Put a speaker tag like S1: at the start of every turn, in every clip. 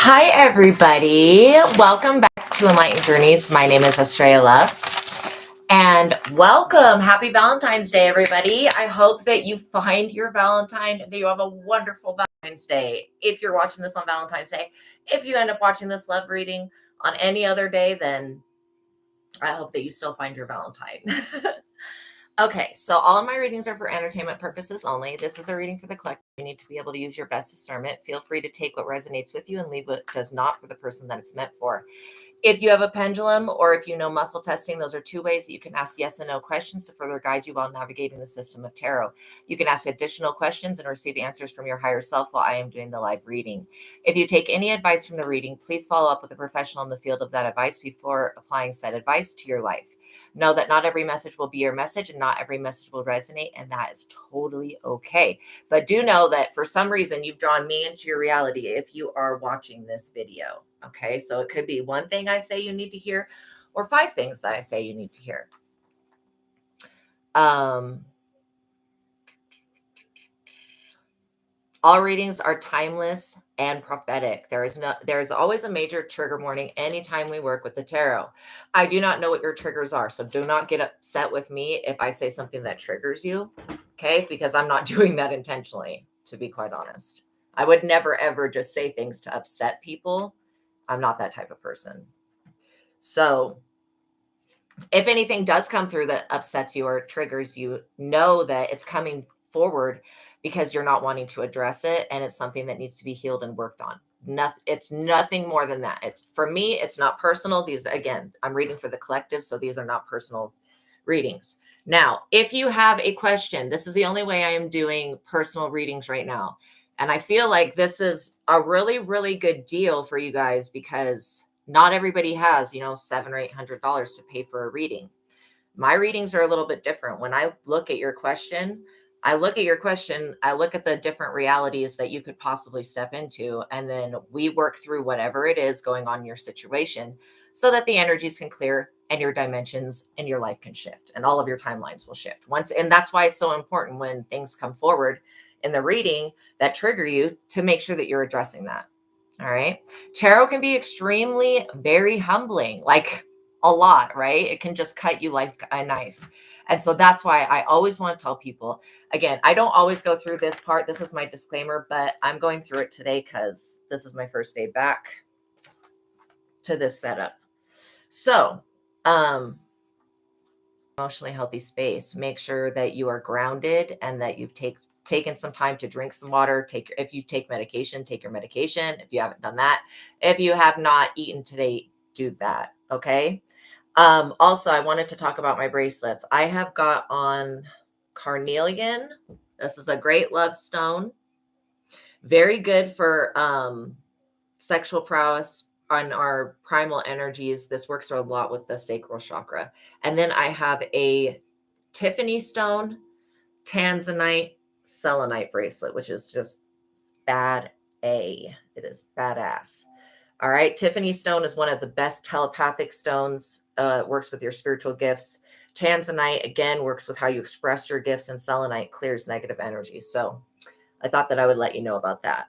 S1: Hi, everybody. Welcome back to Enlightened Journeys. My name is Astraea Love. And welcome. Happy Valentine's Day, everybody. I hope that you find your Valentine, that you have a wonderful Valentine's Day. If you're watching this on Valentine's Day, if you end up watching this love reading on any other day, then I hope that you still find your Valentine. Okay, so all of my readings are for entertainment purposes only. This is a reading for the collective. You need to be able to use your best discernment. Feel free to take what resonates with you and leave what does not for the person that it's meant for. If you have a pendulum or if you know muscle testing, those are two ways that you can ask yes and no questions to further guide you while navigating the system of tarot. You can ask additional questions and receive answers from your higher self while I am doing the live reading. If you take any advice from the reading, please follow up with a professional in the field of that advice before applying said advice to your life. Know that not every message will be your message and not every message will resonate, and that is totally okay. But do know that for some reason you've drawn me into your reality if you are watching this video. Okay, so it could be one thing I say you need to hear or 5 things that I say you need to hear. All readings are timeless and prophetic. There is always a major trigger warning anytime we work with the tarot. I do not know what your triggers are, so do not get upset with me if I say something that triggers you, okay? Because I'm not doing that intentionally, to be quite honest. I would never, ever just say things to upset people. I'm not that type of person. So if anything does come through that upsets you or triggers you, know that it's coming forward because you're not wanting to address it, and it's something that needs to be healed and worked on. It's nothing more than that. It's for me, it's not personal. These, again, I'm reading for the collective, so these are not personal readings. Now, if you have a question, this is the only way I am doing personal readings right now. And I feel like this is a really, really good deal for you guys because not everybody has, $700 or $800 to pay for a reading. My readings are a little bit different. When I look at your question, I look at the different realities that you could possibly step into, and then we work through whatever it is going on in your situation so that the energies can clear and your dimensions and your life can shift and all of your timelines will shift and that's why it's so important when things come forward in the reading that trigger you to make sure that you're addressing that. All right. Tarot can be extremely, very humbling, like a lot, right? It can just cut you like a knife. And so that's why I always want to tell people, again, I don't always go through this part. This is my disclaimer, but I'm going through it today because this is my first day back to this setup. So, emotionally healthy space. Make sure that you are grounded and that you've taken some time to drink some water. If you take medication, take your medication. If you haven't done that, if you have not eaten today, do that. Okay. Also, I wanted to talk about my bracelets. I have got on carnelian. This is a great love stone. Very good for sexual prowess on our primal energies. This works a lot with the sacral chakra. And then I have a Tiffany stone, tanzanite, selenite bracelet, which is just It is badass. All right. Tiffany stone is one of the best telepathic stones. Works with your spiritual gifts. Tanzanite, again, works with how you express your gifts, and selenite clears negative energy. So I thought that I would let you know about that.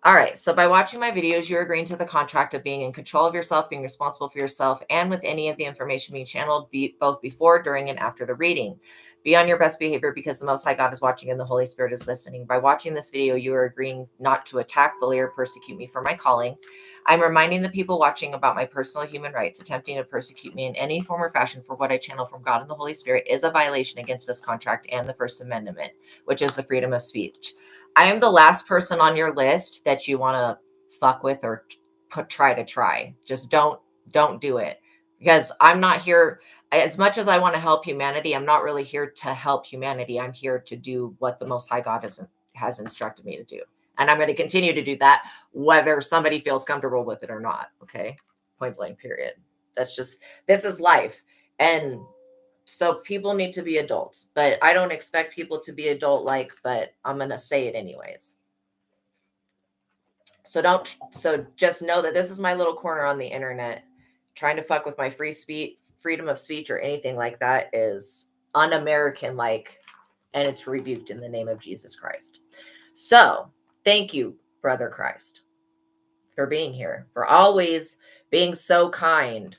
S1: All right. So by watching my videos, you're agreeing to the contract of being in control of yourself, being responsible for yourself, and with any of the information being channeled, both before, during, and after the reading. Be on your best behavior because the Most High God is watching and the Holy Spirit is listening. By watching this video, you are agreeing not to attack, bully, or persecute me for my calling. I'm reminding the people watching about my personal human rights. Attempting to persecute me in any form or fashion for what I channel from God and the Holy Spirit is a violation against this contract and the First Amendment, which is the freedom of speech. I am the last person on your list that you want to fuck with or try. Just don't do it, because I'm not here. As much as I want to help humanity, I'm not really here to help humanity. I'm here to do what the Most High God has instructed me to do. And I'm going to continue to do that, whether somebody feels comfortable with it or not. Okay. Point blank, period. This is life. And so people need to be adults, but I don't expect people to be adult-like, but I'm going to say it anyways. So just know that this is my little corner on the internet. Trying to fuck with my freedom of speech or anything like that is un-American-like, and it's rebuked in the name of Jesus Christ. So thank you, brother Christ. for being here, for always being so kind.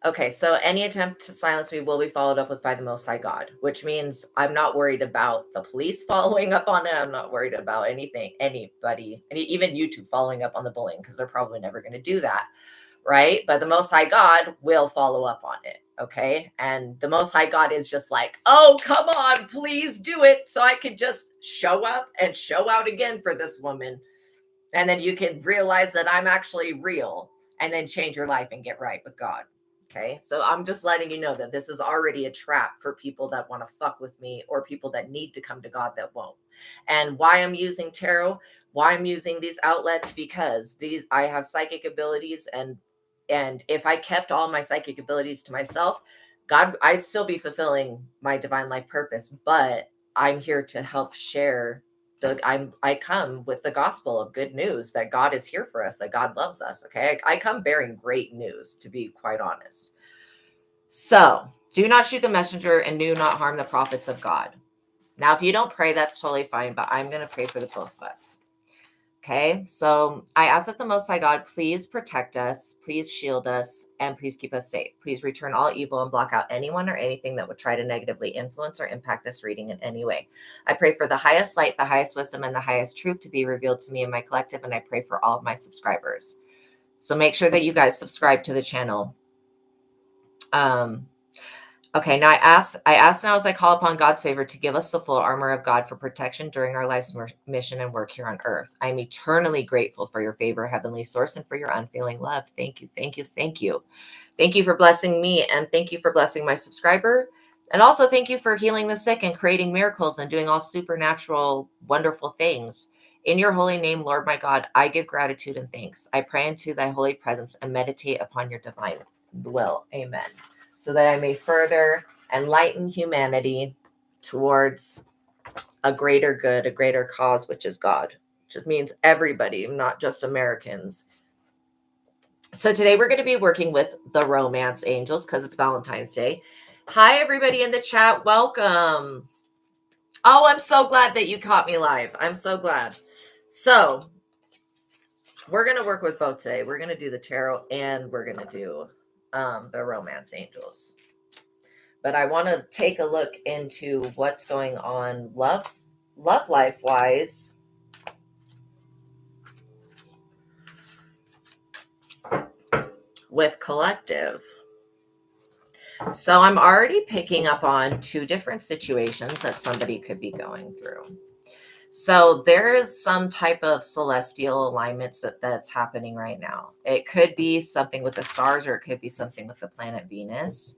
S1: Okay, so any attempt to silence me will be followed up with by the Most High God, which means I'm not worried about the police following up on it. I'm not worried about anything, anybody, even YouTube following up on the bullying, because they're probably never going to do that, right? But the Most High God will follow up on it, okay? And the Most High God is just like, oh, come on, please do it so I can just show up and show out again for this woman. And then you can realize that I'm actually real, and then change your life and get right with God. Okay. So I'm just letting you know that this is already a trap for people that want to fuck with me, or people that need to come to God that won't. And why I'm using tarot, why I'm using these outlets, because I have psychic abilities, and if I kept all my psychic abilities to myself, God, I'd still be fulfilling my divine life purpose, but I'm here to help share I come with the gospel of good news, that God is here for us, that God loves us. Okay. I come bearing great news, to be quite honest. So do not shoot the messenger and do not harm the prophets of God. Now, if you don't pray, that's totally fine, but I'm going to pray for the both of us. Okay, so I ask that the Most High God please protect us, please shield us, and please keep us safe. Please return all evil and block out anyone or anything that would try to negatively influence or impact this reading in any way. I pray for the highest light, the highest wisdom, and the highest truth to be revealed to me and my collective, and I pray for all of my subscribers. So make sure that you guys subscribe to the channel. Okay, now I ask now as I call upon God's favor to give us the full armor of God for protection during our life's mission and work here on earth. I am eternally grateful for your favor, heavenly source, and for your unfailing love. Thank you, thank you, thank you. Thank you for blessing me, and thank you for blessing my subscriber. And also thank you for healing the sick and creating miracles and doing all supernatural, wonderful things. In your holy name, Lord my God, I give gratitude and thanks. I pray into thy holy presence and meditate upon your divine will. Amen. So that I may further enlighten humanity towards a greater good, a greater cause, which is God, which just means everybody, not just Americans. So today we're going to be working with the romance angels because it's Valentine's Day. Hi, everybody in the chat. Welcome. Oh, I'm so glad that you caught me live. I'm so glad. So we're going to work with both today. We're going to do the tarot, and we're going to do the romance angels. But I want to take a look into what's going on love life wise with collective. So I'm already picking up on two different situations that somebody could be going through. So there is some type of celestial alignments that's happening right now. It could be something with the stars, or it could be something with the planet Venus.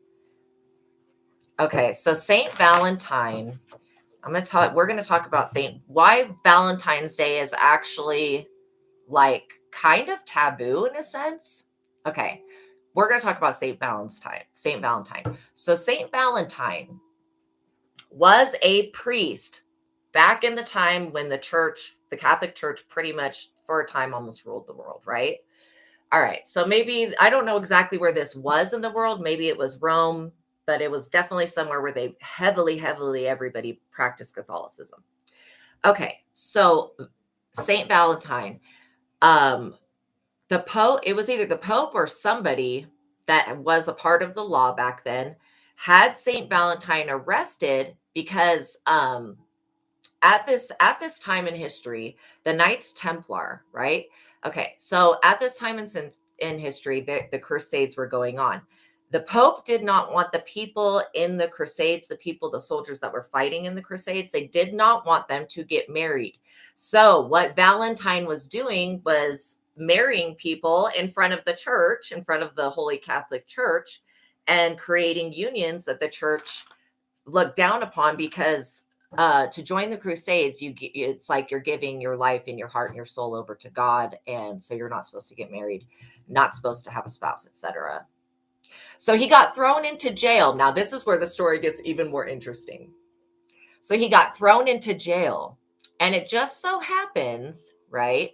S1: Okay, so Saint Valentine, we're going to talk about why Valentine's Day is actually like kind of taboo in a sense. Okay, we're going to talk about Saint Valentine. So Saint Valentine was a priest back in the time when the Catholic Church pretty much for a time almost ruled the world, right? All right, so maybe, I don't know exactly where this was in the world. Maybe it was Rome, but it was definitely somewhere where they heavily, everybody practiced Catholicism. Okay, so Saint Valentine, the Pope, it was either the Pope or somebody that was a part of the law back then, had Saint Valentine arrested because at this time in history, the Knights Templar, right? Okay, so at this time in history, the Crusades were going on. The Pope did not want the people in the Crusades, the soldiers that were fighting in the Crusades, they did not want them to get married. So what Valentine was doing was marrying people in front of the church, in front of the Holy Catholic Church, and creating unions that the church looked down upon, because to join the Crusades, it's like you're giving your life and your heart and your soul over to God, and so you're not supposed to get married, not supposed to have a spouse, etc. So he got thrown into jail. Now this is where the story gets even more interesting. So he got thrown into jail, and it just so happens, right,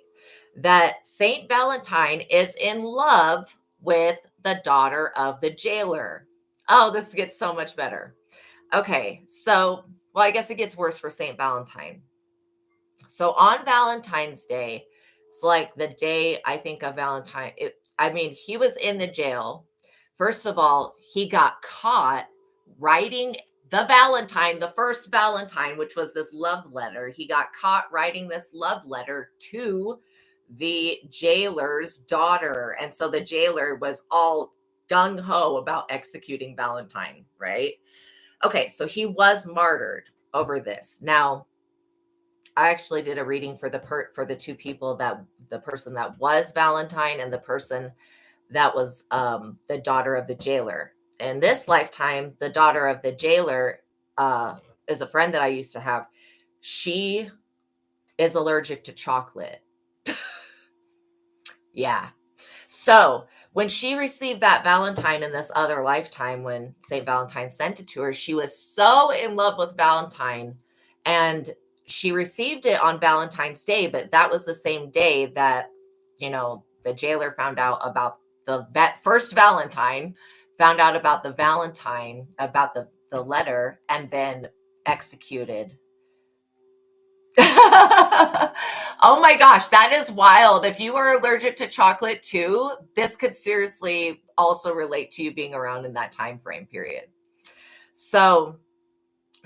S1: that Saint Valentine is in love with the daughter of the jailer. Oh, this gets so much better. Okay, so, well, I guess it gets worse for Saint Valentine. So on Valentine's Day, So like the day I think of Valentine, I mean, he was in the jail. First of all, he got caught writing the Valentine, the first Valentine, which was this love letter. He got caught writing this love letter to the jailer's daughter. And so the jailer was all gung ho about executing Valentine, right? Okay, so he was martyred over this. Now, I actually did a reading for the two people, that the person that was Valentine and the person that was the daughter of the jailer. In this lifetime, the daughter of the jailer is a friend that I used to have. She is allergic to chocolate. Yeah. So when she received that Valentine in this other lifetime, when St. Valentine sent it to her, she was so in love with Valentine, and she received it on Valentine's Day. But that was the same day that, the jailer found out about the first Valentine, found out about the Valentine, about the letter, and then executed. Oh my gosh, that is wild. If you are allergic to chocolate too, this could seriously also relate to you being around in that time frame period. So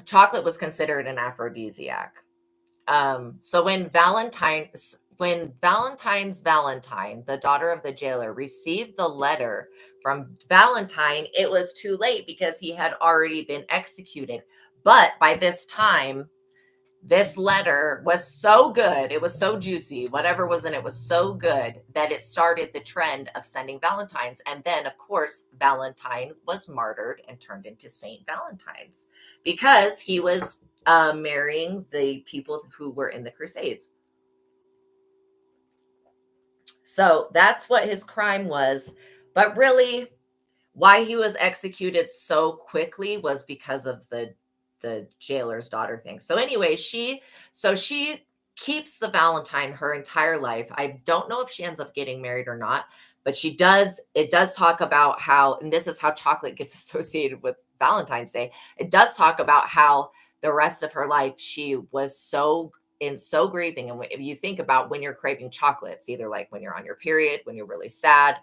S1: chocolate was considered an aphrodisiac. So when Valentine's Valentine, the daughter of the jailer, received the letter from Valentine, it was too late because he had already been executed. But by this time, this letter was so good, it was so juicy, whatever was in it was so good that it started the trend of sending Valentines. And then, of course, Valentine was martyred and turned into Saint Valentine's because he was marrying the people who were in the Crusades. So that's what his crime was. But really, why he was executed so quickly was because of the jailer's daughter thing. So anyway, she keeps the Valentine her entire life. I don't know if she ends up getting married or not, but she does. It does talk about how, and this is how chocolate gets associated with Valentine's Day. It does talk about how the rest of her life she was so grieving. And if you think about when you're craving chocolate, it's either like when you're on your period, when you're really sad.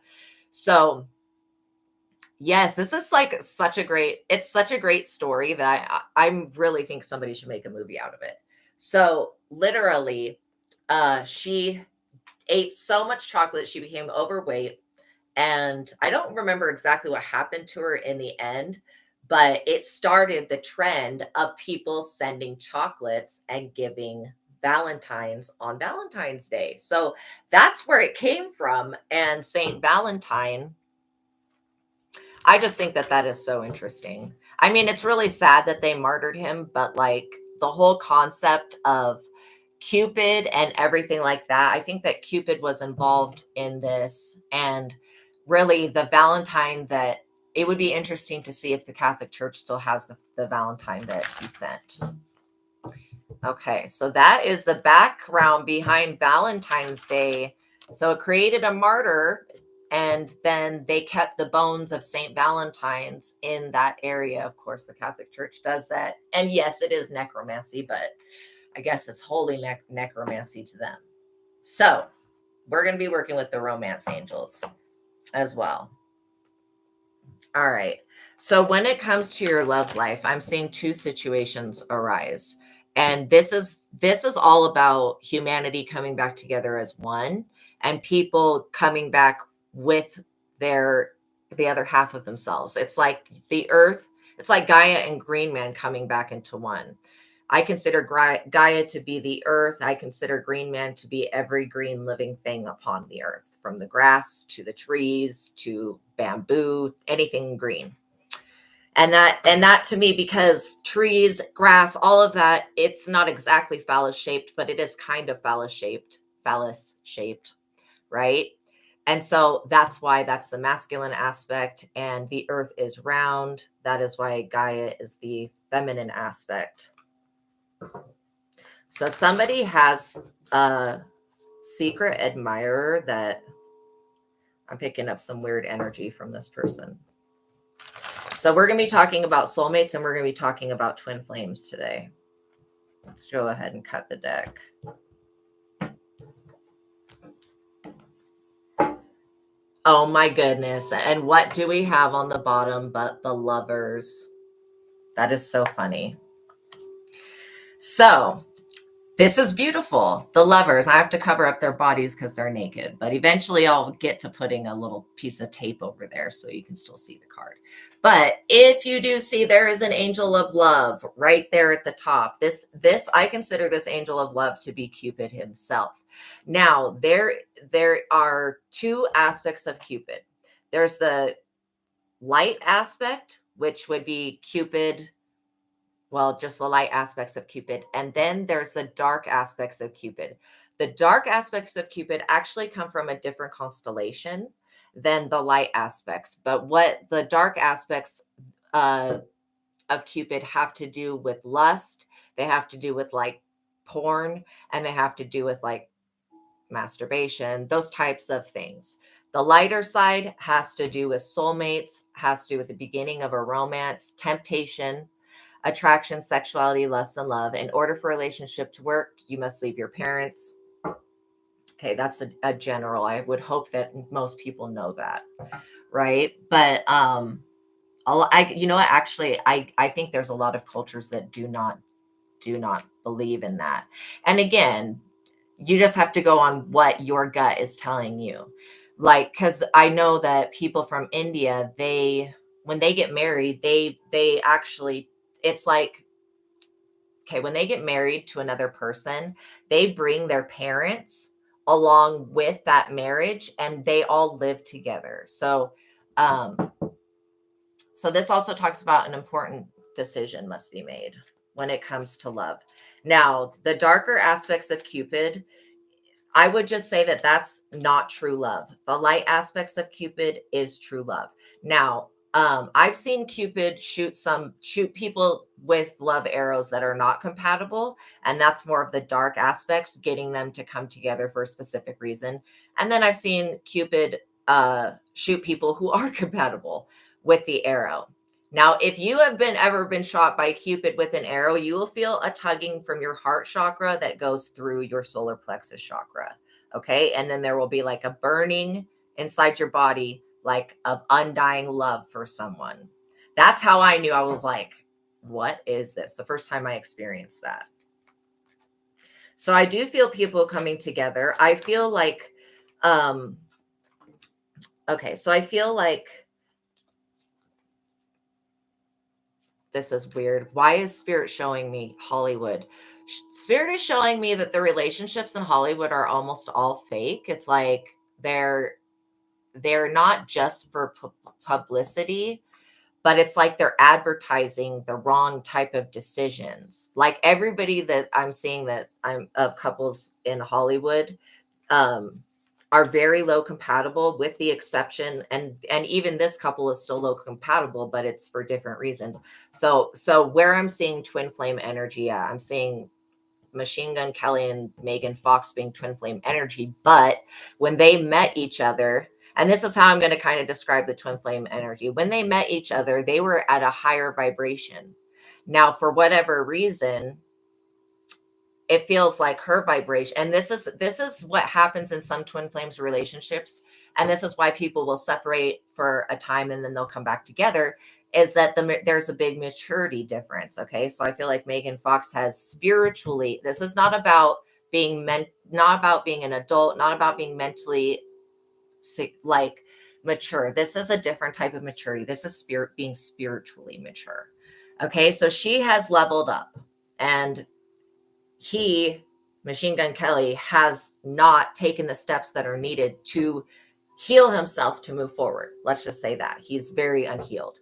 S1: So yes, this is like such a great story that I really think somebody should make a movie out of it. So literally, she ate so much chocolate, she became overweight. And I don't remember exactly what happened to her in the end, but it started the trend of people sending chocolates and giving Valentines on Valentine's Day. So that's where it came from. And Saint Valentine, I just think that is so interesting. I mean, it's really sad that they martyred him, but like the whole concept of Cupid and everything like that, I think that Cupid was involved in this. And really, the Valentine that it would be interesting to see if the Catholic Church still has the Valentine that he sent. Okay, so that is the background behind Valentine's Day. So it created a martyr, and then they kept the bones of St. Valentine's in that area. Of course, the Catholic Church does that. And yes, it is necromancy, but I guess it's holy necromancy to them. So we're going to be working with the romance angels as well. All right. So when it comes to your love life, I'm seeing two situations arise. And this is all about humanity coming back together as one, and people coming back with the other half of themselves. It's like the earth, it's like Gaia and Green Man coming back into one. I consider Gaia to be the earth. I consider Green Man to be every green living thing upon the earth, from the grass to the trees to bamboo, anything green. And that to me, because trees, grass, all of that, it's not exactly phallus shaped, but it is kind of phallus shaped, right? And so that's why that's the masculine aspect, and the earth is round. That is why Gaia is the feminine aspect. So somebody has a secret admirer that I'm picking up some weird energy from this person. So we're going to be talking about soulmates, and we're going to be talking about twin flames today. Let's go ahead and cut the deck. Oh my goodness. And what do we have on the bottom but the Lovers? That is so funny. So this is beautiful. The Lovers, I have to cover up their bodies because they're naked, but eventually I'll get to putting a little piece of tape over there so you can still see the card. But if you do see, there is an angel of love right there at the top. This I consider this angel of love to be Cupid himself. Now, there are two aspects of Cupid. There's the light aspect, which would be Cupid, well, just the light aspects of Cupid. And then there's the dark aspects of Cupid. The dark aspects of Cupid actually come from a different constellation than the light aspects. But what the dark aspects of Cupid have to do with lust, they have to do with like porn, and they have to do with like masturbation, those types of things. The lighter side has to do with soulmates, has to do with the beginning of a romance, temptation, attraction, sexuality, lust, and love. In order for a relationship to work, you must leave your parents. Okay, that's a general. I would hope that most people know that, right? But you know what? Actually, I think there's a lot of cultures that do not believe in that. And again, you just have to go on what your gut is telling you. Like, because I know that people from India, when they get married, they actually, it's like, okay, when they get married to another person, they bring their parents along with that marriage and they all live together. Um, so this also talks about an important decision must be made when it comes to love. Now, the darker aspects of Cupid, I would just say that that's not true love. The light aspects of Cupid is true love. Now, I've seen Cupid shoot people with love arrows that are not compatible, and that's more of the dark aspects, getting them to come together for a specific reason. And then I've seen Cupid shoot people who are compatible with the arrow. Now, if you have ever been shot by Cupid with an arrow, you will feel a tugging from your heart chakra that goes through your solar plexus chakra. Okay. And then there will be like a burning inside your body, like of undying love for someone. That's how I knew. I was like, what is this? The first time I experienced that. So I do feel people coming together. I feel like, okay. So I feel like, this is weird. Why is Spirit showing me Hollywood? Spirit is showing me that the relationships in Hollywood are almost all fake. It's like they're not just for publicity, but it's like they're advertising the wrong type of decisions. Like everybody that I'm seeing that I'm of couples in Hollywood, are very low compatible, with the exception, and even this couple is still low compatible, but it's for different reasons. So where I'm seeing twin flame energy, I'm seeing Machine Gun Kelly and Megan Fox being twin flame energy. But when they met each other, and this is how I'm going to kind of describe the twin flame energy, when they met each other, they were at a higher vibration. Now, for whatever reason, it feels like her vibration, and this is what happens in some twin flames relationships, and this is why people will separate for a time and then they'll come back together, is that there's a big maturity difference. Okay, so I feel like Megan Fox has spiritually, this is not about not about being an adult, not about being mentally like mature. This is a different type of maturity. This is being spiritually mature. Okay, so she has leveled up, and Machine Gun Kelly, has not taken the steps that are needed to heal himself to move forward. Let's just say that he's very unhealed.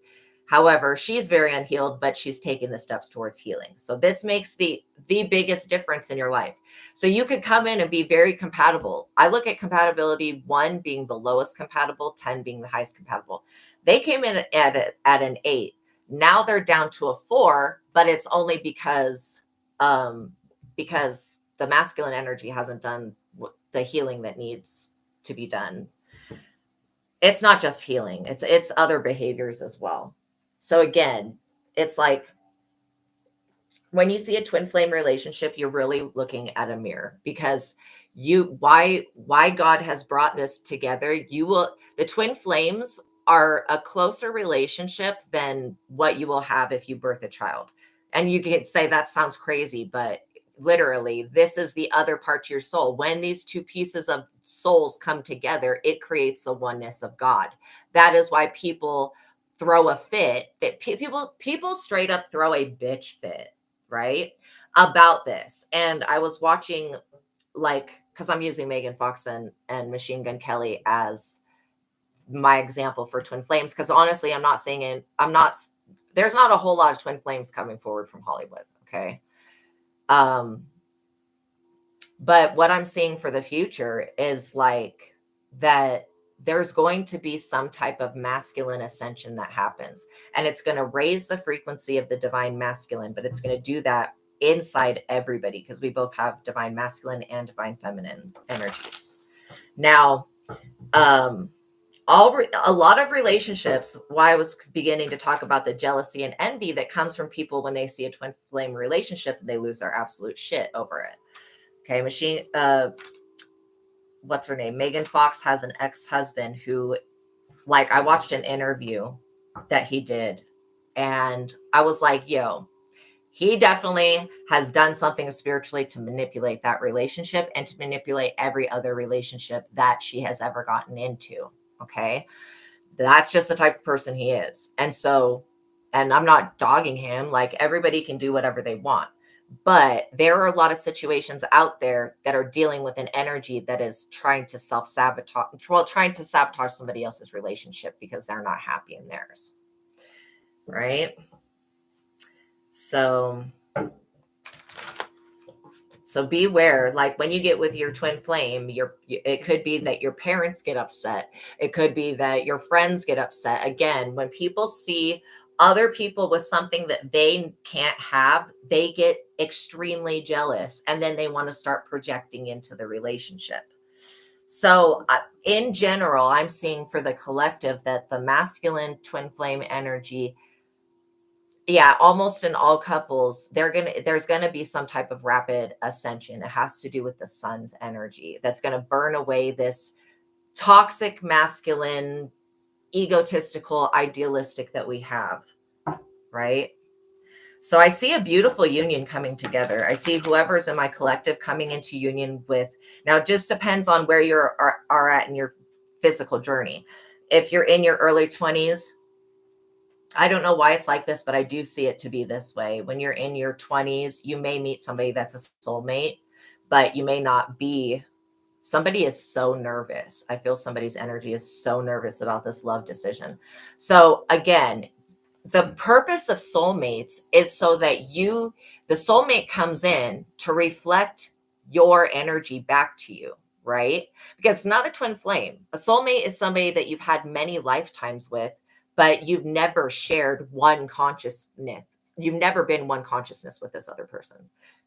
S1: However, she's very unhealed, but she's taken the steps towards healing. So this makes the biggest difference in your life. So you could come in and be very compatible. I look at compatibility, 1 being the lowest compatible, 10 being the highest compatible. They came in at an 8. Now they're down to a 4, but it's only because the masculine energy hasn't done the healing that needs to be done. It's not just healing, it's other behaviors as well. So again, it's like when you see a twin flame relationship, you're really looking at a mirror, because why God has brought this together. The twin flames are a closer relationship than what you will have if you birth a child. And you could say that sounds crazy, but literally, this is the other part to your soul. When these two pieces of souls come together, it creates the oneness of God. That is why people throw a fit, that people straight up throw a bitch fit, right, about this. And I was watching, like, because I'm using Megan Fox and Machine Gun Kelly as my example for twin flames, because honestly, there's not a whole lot of twin flames coming forward from Hollywood. Okay. um but what I'm seeing for the future is like that there's going to be some type of masculine ascension that happens, and it's going to raise the frequency of the divine masculine, but it's going to do that inside everybody, because we both have divine masculine and divine feminine energies. Now, a lot of relationships, why I was beginning to talk about the jealousy and envy that comes from people when they see a twin flame relationship, and they lose their absolute shit over it. Okay, what's her name? Megan Fox has an ex-husband who, like, I watched an interview that he did, and I was like, yo, he definitely has done something spiritually to manipulate that relationship and to manipulate every other relationship that she has ever gotten into. Okay. That's just the type of person he is. And so, and I'm not dogging him, like, everybody can do whatever they want. But there are a lot of situations out there that are dealing with an energy that is trying to trying to sabotage somebody else's relationship because they're not happy in theirs. Right? So beware, like, when you get with your twin flame, it could be that your parents get upset. It could be that your friends get upset. Again, when people see other people with something that they can't have, they get extremely jealous, and then they want to start projecting into the relationship. So in general, I'm seeing for the collective that the masculine twin flame energy, yeah, almost in all couples, there's gonna be some type of rapid ascension. It has to do with the sun's energy that's gonna burn away this toxic masculine, egotistical, idealistic that we have, right? So I see a beautiful union coming together. I see whoever's in my collective coming into union with, now it just depends on where you are at in your physical journey. If you're in your early 20s, I don't know why it's like this, but I do see it to be this way. When you're in your 20s, you may meet somebody that's a soulmate, but you may not be. Somebody is so nervous. I feel somebody's energy is so nervous about this love decision. So again, the purpose of soulmates is so that the soulmate comes in to reflect your energy back to you, right? Because it's not a twin flame. A soulmate is somebody that you've had many lifetimes with, but you've never shared one consciousness. You've never been one consciousness with this other person,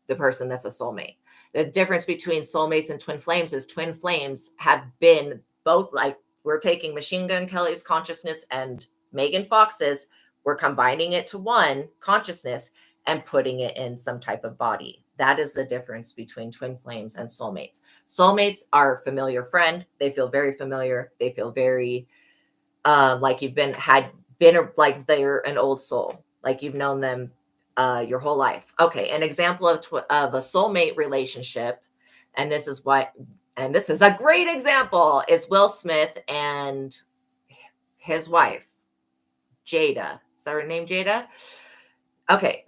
S1: the person that's a soulmate. The difference between soulmates and twin flames is twin flames have been both, like, we're taking Machine Gun Kelly's consciousness and Megan Fox's, we're combining it to one consciousness and putting it in some type of body. That is the difference between twin flames and soulmates. Soulmates are a familiar friend. They feel very familiar. They feel very like like they're an old soul, like you've known them your whole life. Okay, an example of a soulmate relationship, and this is a great example, is Will Smith and his wife, Jada. Is that her name, Jada? Okay.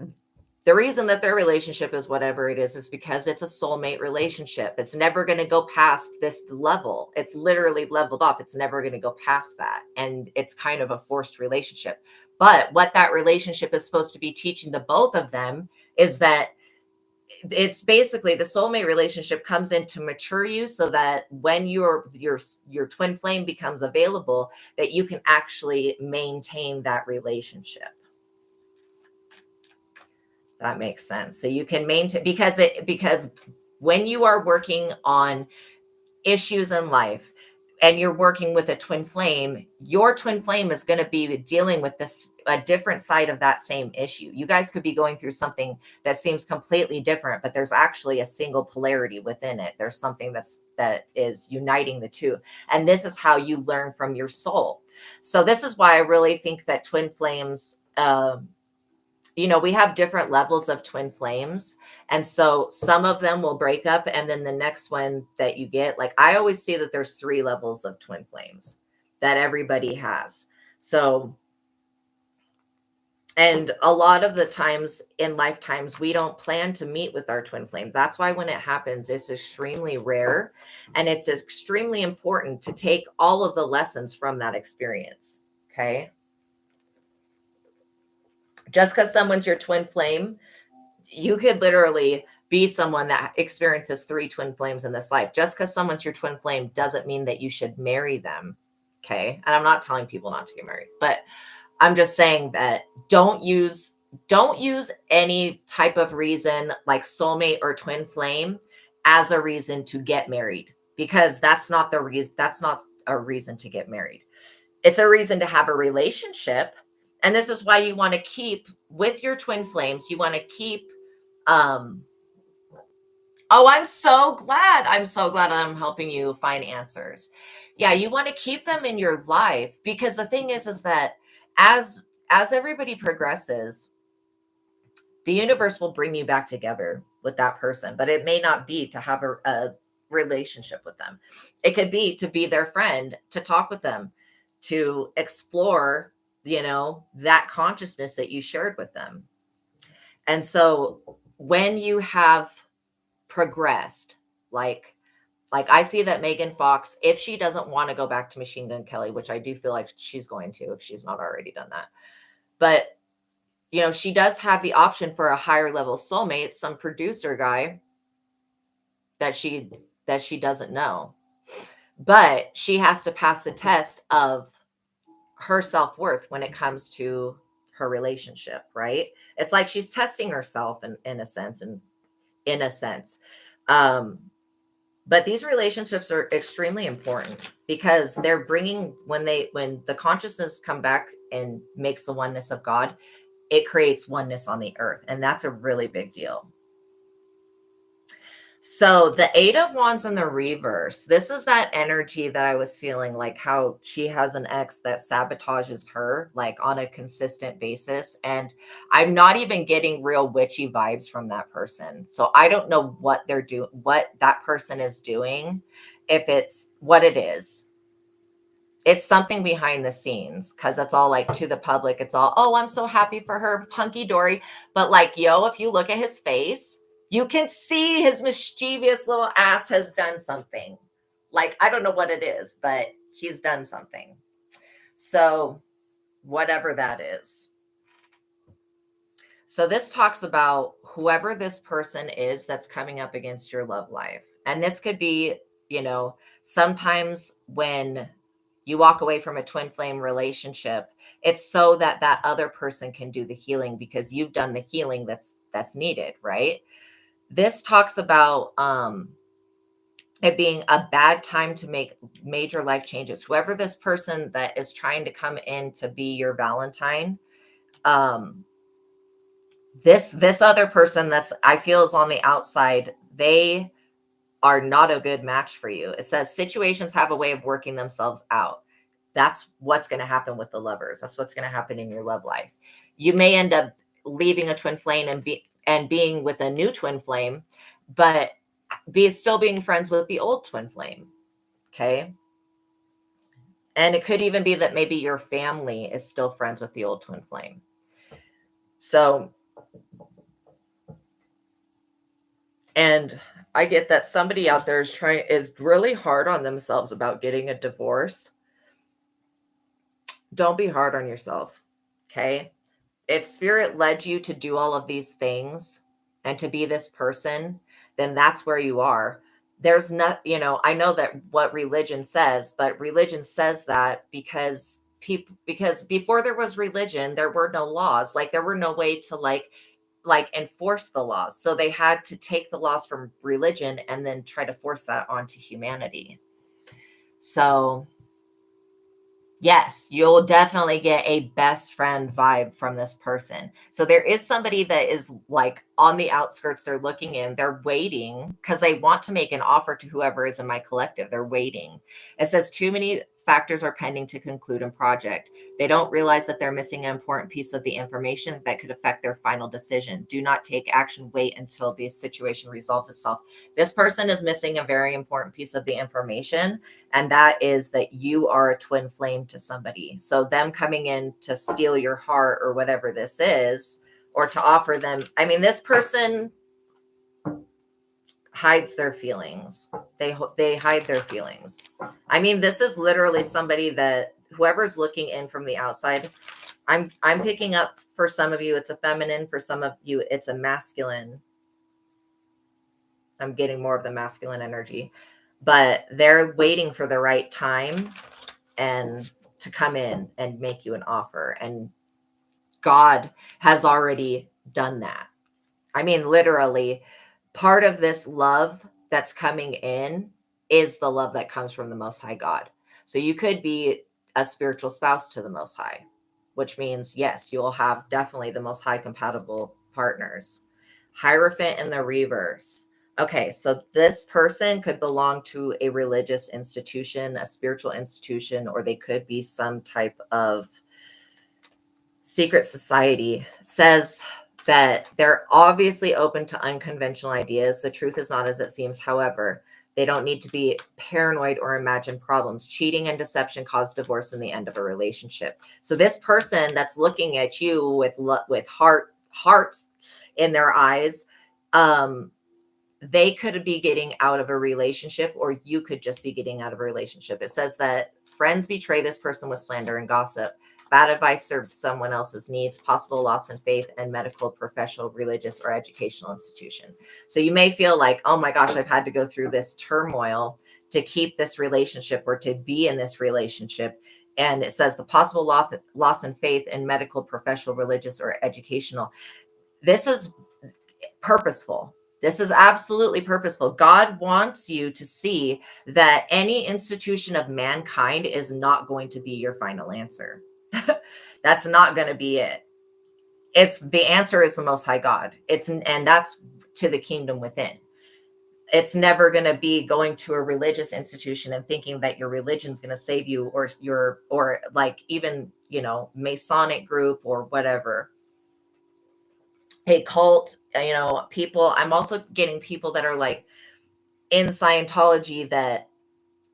S1: The reason that their relationship is whatever it is because it's a soulmate relationship. It's never going to go past this level. It's literally leveled off. It's never going to go past that. And it's kind of a forced relationship. But what that relationship is supposed to be teaching the both of them is that it's basically the soulmate relationship comes in to mature you, so that when your twin flame becomes available, that you can actually maintain that relationship. That makes sense. So you can maintain, because when you are working on issues in life, and you're working with a twin flame, your twin flame is going to be dealing with this, a different side of that same issue. You guys could be going through something that seems completely different, but there's actually a single polarity within it. There's something that is uniting the two. And this is how you learn from your soul. So this is why I really think that twin flames, we have different levels of twin flames. And so some of them will break up. And then the next one that you get, like, I always see that there's 3 levels of twin flames that everybody has. So, and a lot of the times in lifetimes, we don't plan to meet with our twin flame. That's why when it happens, it's extremely rare. And it's extremely important to take all of the lessons from that experience. Okay. Just because someone's your twin flame, you could literally be someone that experiences 3 twin flames in this life. Just because someone's your twin flame doesn't mean that you should marry them. Okay. And I'm not telling people not to get married, but I'm just saying that don't use any type of reason like soulmate or twin flame as a reason to get married, because that's not the reason. That's not a reason to get married. It's a reason to have a relationship. And this is why you want to keep with your twin flames. You want to keep, oh, I'm so glad. I'm helping you find answers. Yeah. You want to keep them in your life, because the thing is that as everybody progresses, the universe will bring you back together with that person, but it may not be to have a relationship with them. It could be to be their friend, to talk with them, to explore, that consciousness that you shared with them. And so when you have progressed, like I see that Megan Fox, if she doesn't want to go back to Machine Gun Kelly, which I do feel like she's going to, if she's not already done that, but she does have the option for a higher level soulmate, some producer guy that she doesn't know, but she has to pass the test of her self-worth when it comes to her relationship, right? It's like she's testing herself in a sense, but these relationships are extremely important, because they're bringing, when the consciousness come back and makes the oneness of God, it creates oneness on the earth. And that's a really big deal. So the 8 of Wands in the reverse, this is that energy that I was feeling, like how she has an ex that sabotages her, like on a consistent basis. And I'm not even getting real witchy vibes from that person. So I don't know what they're doing, what that person is doing, if it's what it is. It's something behind the scenes, because it's all like to the public. It's all, oh, I'm so happy for her, hunky dory. But like, if you look at his face, you can see his mischievous little ass has done something. Like, I don't know what it is, but he's done something. So whatever that is. So this talks about whoever this person is that's coming up against your love life. And this could be, sometimes when you walk away from a twin flame relationship, it's so that that other person can do the healing, because you've done the healing that's needed, right? This talks about it being a bad time to make major life changes. Whoever this person that is trying to come in to be your Valentine, this other person that's, I feel, is on the outside, they are not a good match for you. It says situations have a way of working themselves out. That's what's going to happen with the lovers. That's what's going to happen in your love life. You may end up leaving a twin flame and being with a new twin flame, but still being friends with the old twin flame. Okay. And it could even be that maybe your family is still friends with the old twin flame. So, and I get that somebody out there is really hard on themselves about getting a divorce. Don't be hard on yourself. Okay. If spirit led you to do all of these things and to be this person, then that's where you are. There's not, I know that what religion says, but religion says that because before there was religion, there were no laws. Like, there were no way to like enforce the laws. So they had to take the laws from religion and then try to force that onto humanity. So yes, you'll definitely get a best friend vibe from this person. So there is somebody that is like on the outskirts. They're looking in, they're waiting because they want to make an offer to whoever is in my collective. They're waiting. It says too many factors are pending to conclude a project. They don't realize that they're missing an important piece of the information that could affect their final decision. Do not take action. Wait until the situation resolves itself. This person is missing a very important piece of the information, and that is that you are a twin flame to somebody. So them coming in to steal your heart or whatever this is, or to offer them, I mean, this person hides their feelings. They hide their feelings. I mean, this is literally somebody that whoever's looking in from the outside, I'm picking up, for some of you it's a feminine, for some of you it's a masculine. I'm getting more of the masculine energy, but they're waiting for the right time and to come in and make you an offer. And God has already done that. I mean, literally, part of this love that's coming in is the love that comes from the Most High God. So you could be a spiritual spouse to the Most High, which means, yes, you will have definitely the Most High compatible partners. Hierophant in the reverse. Okay, so this person could belong to a religious institution, a spiritual institution, or they could be some type of secret society. Says that they're obviously open to unconventional ideas. The truth is not as it seems. However, they don't need to be paranoid or imagine problems. Cheating and deception cause divorce in the end of a relationship. So this person that's looking at you with hearts in their eyes, they could be getting out of a relationship, or you could just be getting out of a relationship. It says that friends betray this person with slander and gossip. Bad advice serves someone else's needs, possible loss in faith and medical, professional, religious, or educational institution. So you may feel like, oh my gosh, I've had to go through this turmoil to keep this relationship or to be in this relationship. And it says the possible loss in faith in medical, professional, religious, or educational. This is purposeful. This is absolutely purposeful. God wants you to see that any institution of mankind is not going to be your final answer. That's not going to be it. It's the answer is the Most High God. And that's to the kingdom within. It's never going to be going to a religious institution and thinking that your religion's going to save you, or like even, Masonic group or whatever. A cult, people. I'm also getting people that are like in Scientology that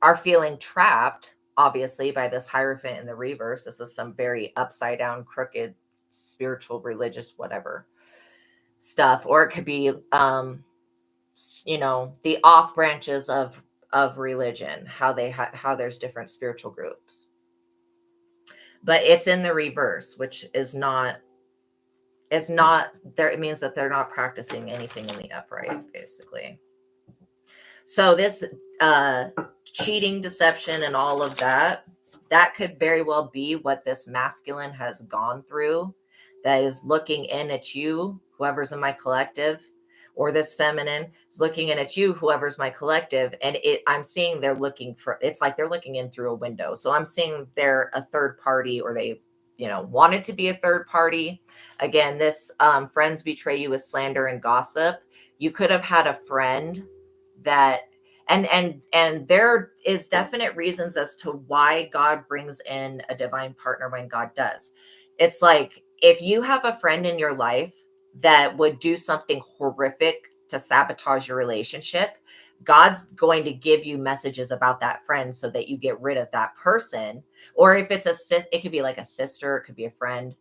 S1: are feeling trapped, obviously, by this Hierophant in the reverse. This is some very upside down, crooked, spiritual, religious, whatever stuff. Or it could be, the off branches of religion, how there's different spiritual groups. But it's in the reverse, which is not there. It means that they're not practicing anything in the upright, basically. So this cheating, deception, and all of that could very well be what this masculine has gone through, that is looking in at you, whoever's in my collective, or this feminine is looking in at you, whoever's my collective. And I'm seeing it's like they're looking in through a window. So I'm seeing they're a third party, or they wanted to be a third party. Again, this friends betray you with slander and gossip. You could have had a friend that, and there is definite reasons as to why God brings in a divine partner when God does. It's like, if you have a friend in your life that would do something horrific to sabotage your relationship, God's going to give you messages about that friend so that you get rid of that person. Or if it's it could be like a sister, it could be a friend,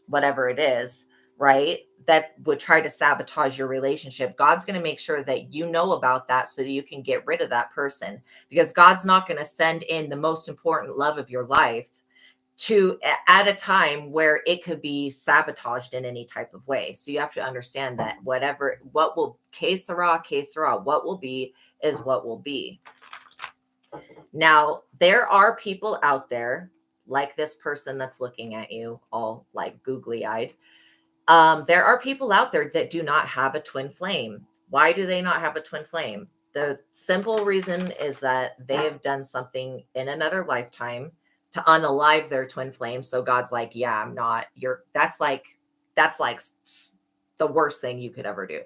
S1: whatever it is, right? That would try to sabotage your relationship. God's going to make sure that you know about that so that you can get rid of that person, because God's not going to send in the most important love of your life at a time where it could be sabotaged in any type of way. So you have to understand that what will what will be is what will be. Now, there are people out there like this person that's looking at you all like googly eyed. There are people out there that do not have a twin flame. Why do they not have a twin flame? The simple reason is that they have done something in another lifetime to unalive their twin flame. So God's like, yeah, I'm not that's like the worst thing you could ever do.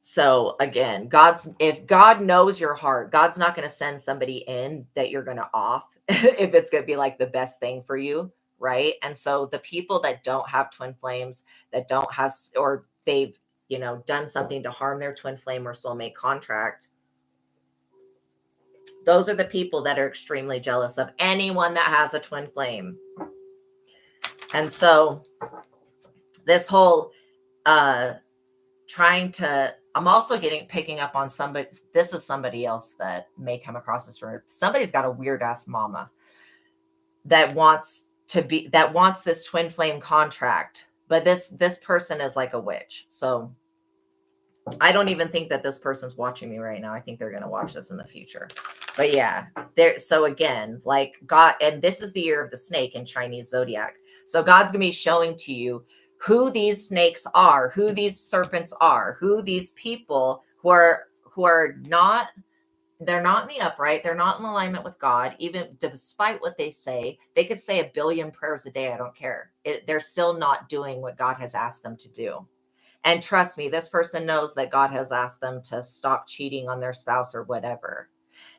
S1: So again, if God knows your heart, God's not going to send somebody in that you're going to off if it's going to be like the best thing for you, right? And so the people that don't have twin flames, that don't have, or they've, done something to harm their twin flame or soulmate contract, those are the people that are extremely jealous of anyone that has a twin flame. And so this whole I'm also picking up on somebody. This is somebody else that may come across this story. Somebody's got a weird ass mama that wants this twin flame contract, but this person is like a witch. So I don't even think that this person's watching me right now. I think they're going to watch this in the future. But yeah, so again, like God, and this is the year of the snake in Chinese zodiac. So God's going to be showing to you who these snakes are, who these serpents are, who these people who are not, they're not in the upright. They're not in alignment with God. Even despite what they say, they could say 1 billion prayers a day. I don't care. They're still not doing what God has asked them to do. And trust me, this person knows that God has asked them to stop cheating on their spouse or whatever.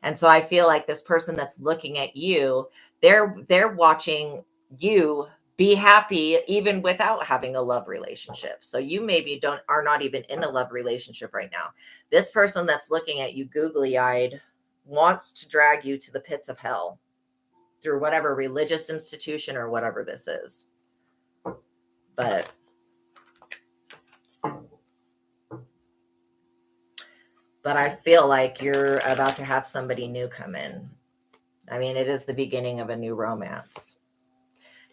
S1: And so I feel like this person that's looking at you, they're watching you be happy even without having a love relationship. So you maybe are not even in a love relationship right now. This person that's looking at you googly-eyed wants to drag you to the pits of hell through whatever religious institution or whatever this is. But I feel like you're about to have somebody new come in. I mean, it is the beginning of a new romance.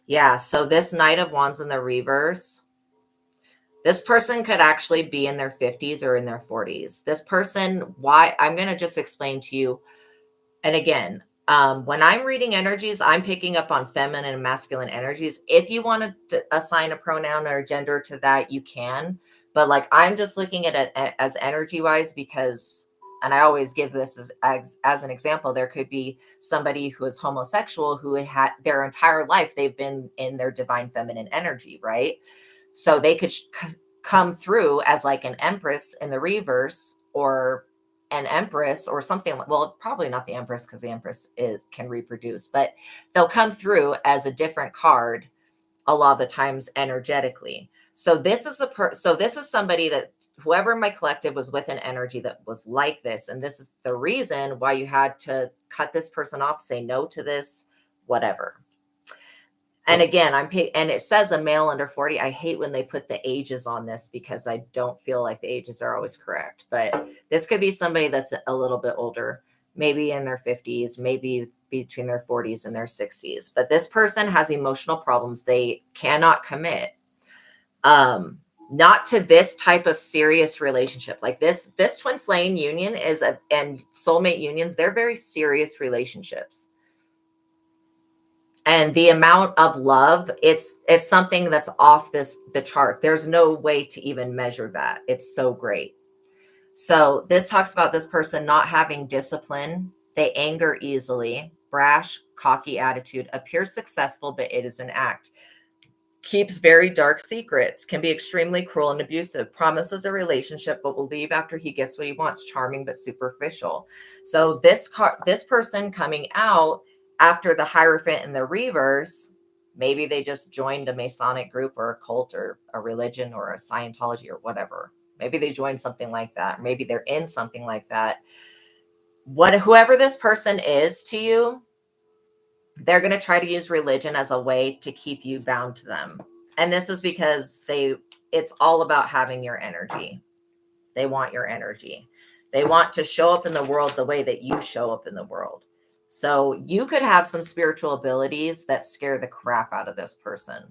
S1: Yeah, so this Knight of Wands in the reverse, this person could actually be in their 50s or in their 40s. This person, why? I'm going to just explain to you. And again, when I'm reading energies, I'm picking up on feminine and masculine energies. If you want to assign a pronoun or a gender to that, you can. But like, I'm just looking at it as energy wise because, and I always give this as an example, there could be somebody who is homosexual who had their entire life, they've been in their divine feminine energy, right? So they could come through as like an empress in the reverse or an empress or something. Well, probably not the empress because the empress can reproduce, but they'll come through as a different card a lot of the times energetically. So this is this is somebody that whoever in my collective was with an energy that was like this. And this is the reason why you had to cut this person off, say no to this, whatever. And again, and it says a male under 40. I hate when they put the ages on this because I don't feel like the ages are always correct. But this could be somebody that's a little bit older, maybe in their 50s, maybe between their 40s and their 60s. But this person has emotional problems. They cannot commit. Not to this type of serious relationship. Like this twin flame union and soulmate unions, they're very serious relationships. And the amount of love, it's something that's off the chart. There's no way to even measure that. It's so great. So this talks about this person not having discipline. They anger easily, brash, cocky attitude, appears successful, but it is an act. Keeps very dark secrets, can be extremely cruel and abusive, promises a relationship, but will leave after he gets what he wants, charming, but superficial. So this person coming out after the Hierophant in the reverse, maybe they just joined a Masonic group or a cult or a religion or a Scientology or whatever. Maybe they joined something like that. Maybe they're in something like that. Whoever this person is to you, they're going to try to use religion as a way to keep you bound to them. And this is because it's all about having your energy. They want your energy. They want to show up in the world the way that you show up in the world. So you could have some spiritual abilities that scare the crap out of this person.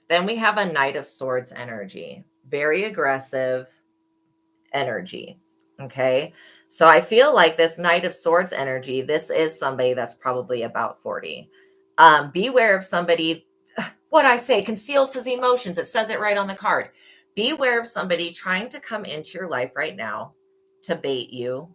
S1: Then we have a Knight of Swords energy, very aggressive energy. Okay. So I feel like this Knight of Swords energy, this is somebody that's probably about 40. Beware of somebody, what I say, conceals his emotions. It says it right on the card. Beware of somebody trying to come into your life right now to bait you,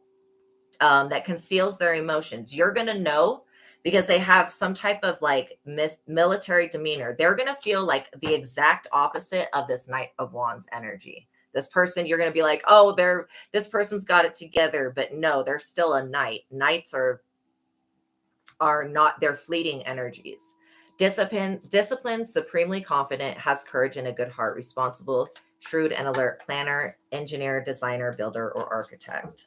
S1: that conceals their emotions. You're going to know because they have some type of like military demeanor. They're going to feel like the exact opposite of this Knight of Wands energy. This person, you're going to be like, oh, this person's got it together, but no, they're still a knight. Knights are not, they're fleeting energies. Disciplined, supremely confident, has courage and a good heart, responsible, shrewd and alert, planner, engineer, designer, builder, or architect.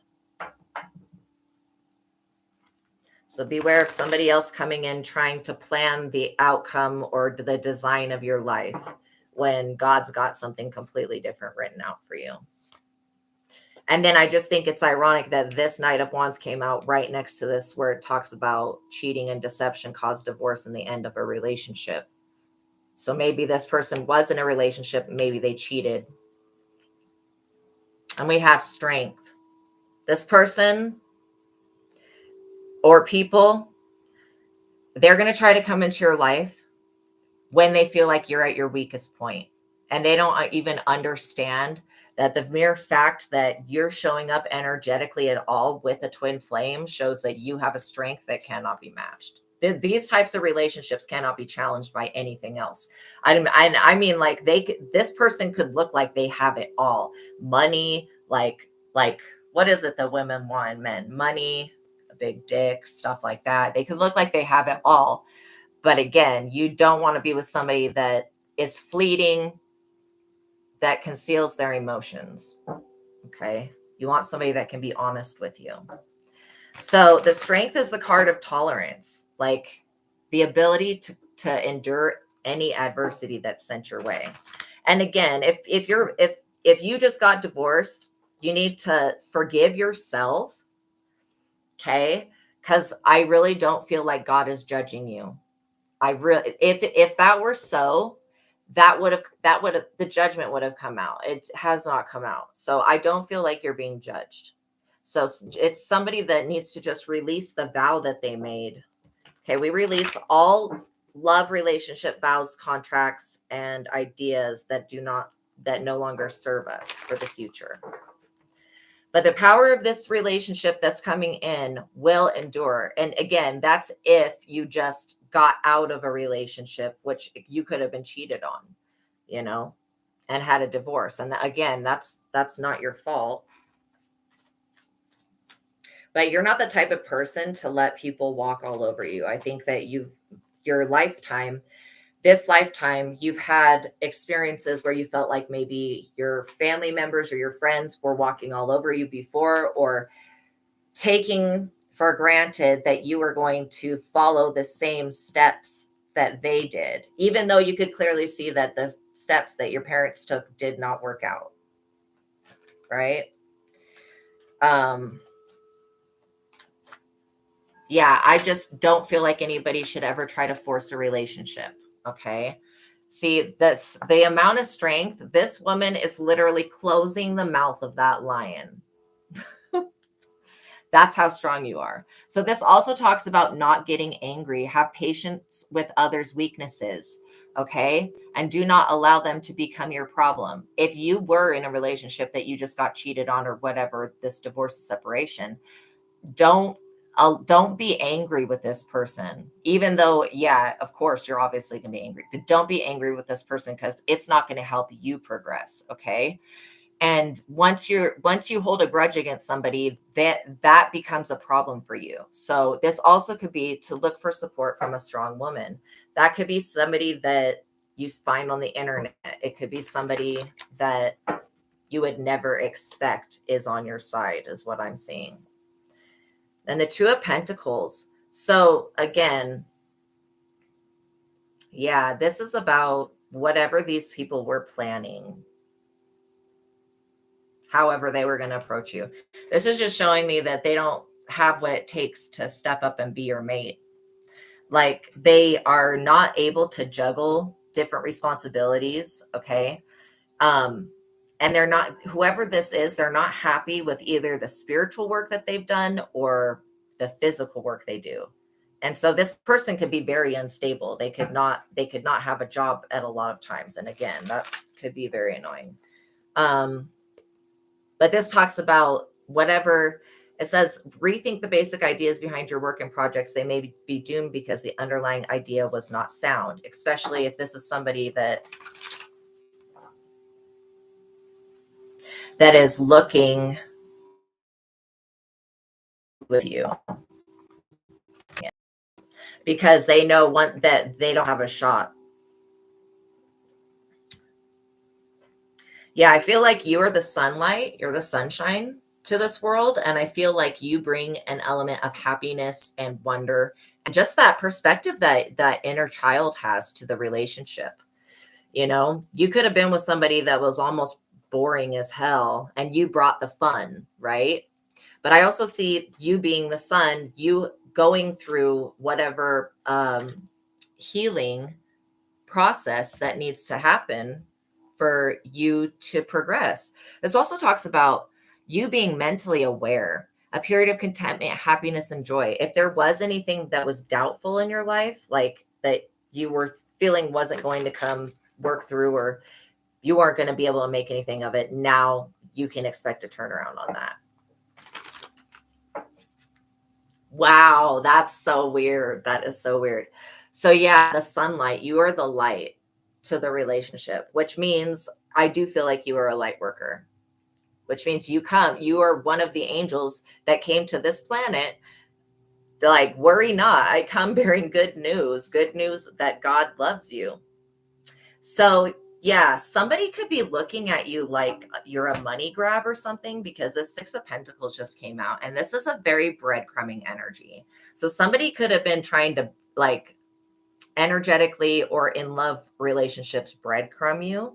S1: So beware of somebody else coming in trying to plan the outcome or the design of your life when God's got something completely different written out for you. And then I just think it's ironic that this Knight of Wands came out right next to this, where it talks about cheating and deception cause divorce and the end of a relationship. So maybe this person was in a relationship, maybe they cheated. And we have strength. This person or people, they're going to try to come into your life when they feel like you're at your weakest point. And they don't even understand that the mere fact that you're showing up energetically at all with a twin flame shows that you have a strength that cannot be matched. These types of relationships cannot be challenged by anything else. I mean, like this person could look like they have it all. Money, like what is it that women want in men? Money, a big dick, stuff like that. They could look like they have it all. But again, you don't want to be with somebody that is fleeting, that conceals their emotions. Okay. You want somebody that can be honest with you. So the strength is the card of tolerance, like the ability to endure any adversity that's sent your way. And again, if you just got divorced, you need to forgive yourself. Okay. Because I really don't feel like God is judging you. If that were so, the judgment would have come out. It has not come out. So I don't feel like you're being judged. So it's somebody that needs to just release the vow that they made. Okay, we release all love, relationship vows, contracts, and ideas that no longer serve us for the future. But the power of this relationship that's coming in will endure. And again, that's if you just got out of a relationship, which you could have been cheated on, and had a divorce. And again, that's not your fault. But you're not the type of person to let people walk all over you. I think that this lifetime, you've had experiences where you felt like maybe your family members or your friends were walking all over you before, or taking for granted that you were going to follow the same steps that they did, even though you could clearly see that the steps that your parents took did not work out. Right? Yeah, I just don't feel like anybody should ever try to force a relationship. Okay. See, the amount of strength, this woman is literally closing the mouth of that lion. That's how strong you are. So this also talks about not getting angry. Have patience with others' weaknesses, okay? And do not allow them to become your problem. If you were in a relationship that you just got cheated on or whatever, this divorce or separation, don't be angry with this person, even though, yeah, of course, you're obviously going to be angry, but don't be angry with this person because it's not going to help you progress, okay? And once you hold a grudge against somebody, that becomes a problem for you. So this also could be to look for support from a strong woman. That could be somebody that you find on the internet. It could be somebody that you would never expect is on your side, is what I'm seeing. And the Two of Pentacles. So again, yeah, this is about whatever these people were planning, however they were going to approach you. This is just showing me that they don't have what it takes to step up and be your mate. Like they are not able to juggle different responsibilities. Okay. And they're not, whoever this is, they're not happy with either the spiritual work that they've done or the physical work they do. And so this person could be very unstable. They could not have a job at a lot of times. And again, that could be very annoying. But this talks about whatever it says, rethink the basic ideas behind your work and projects. They may be doomed because the underlying idea was not sound, especially if this is somebody that is looking with you, because they know that they don't have a shot. Yeah, I feel like you are the sunlight, you're the sunshine to this world. And I feel like you bring an element of happiness and wonder and just that perspective that that inner child has to the relationship. You know, you could have been with somebody that was almost boring as hell and you brought the fun, right? But I also see you being the sun, you going through whatever healing process that needs to happen for you to progress. This also talks about you being mentally aware, a period of contentment, happiness, and joy. If there was anything that was doubtful in your life, like that you were feeling wasn't going to come work through, or you weren't going to be able to make anything of it, now you can expect a turnaround on that. Wow, that's so weird. That is so weird. So yeah, the sunlight, you are the light to the relationship, which means I do feel like you are a light worker, which means you are one of the angels that came to this planet. They're like, worry not, I come bearing good news that God loves you. So yeah, somebody could be looking at you like you're a money grab or something, because the Six of Pentacles just came out and this is a very breadcrumbing energy. So somebody could have been trying to, like, energetically or in love relationships breadcrumb you,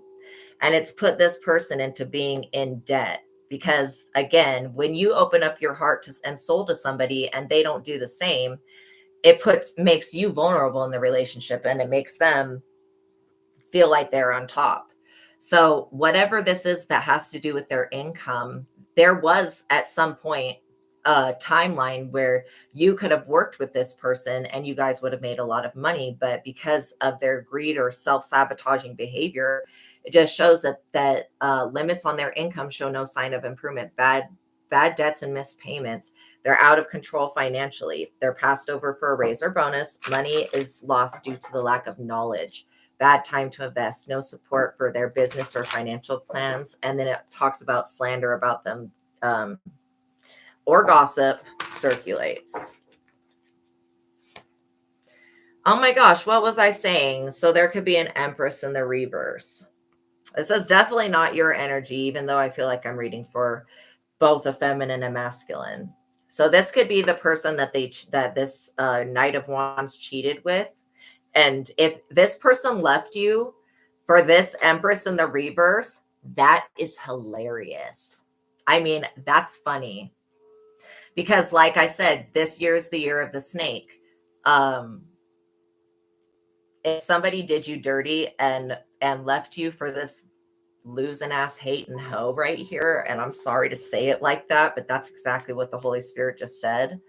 S1: and it's put this person into being in debt. Because again, when you open up your heart and soul to somebody and they don't do the same, it makes you vulnerable in the relationship and it makes them feel like they're on top. So whatever this is that has to do with their income, there was at some point a timeline where you could have worked with this person and you guys would have made a lot of money, but because of their greed or self-sabotaging behavior, it just shows that limits on their income show no sign of improvement. Bad debts and missed payments. They're out of control financially. They're passed over for a raise or bonus. Money is lost due to the lack of knowledge. Bad time to invest. No support for their business or financial plans. And then it talks about slander about them, or gossip circulates. Oh my gosh, what was I saying? So there could be an Empress in the reverse. This is definitely not your energy, even though I feel like I'm reading for both a feminine and masculine. So this could be the person that this Knight of Wands cheated with. And if this person left you for this Empress in the reverse, that is hilarious. I mean, that's funny. Because like I said, this year is the year of the snake. If somebody did you dirty and left you for this losing ass hating hoe right here, and I'm sorry to say it like that, but that's exactly what the Holy Spirit just said,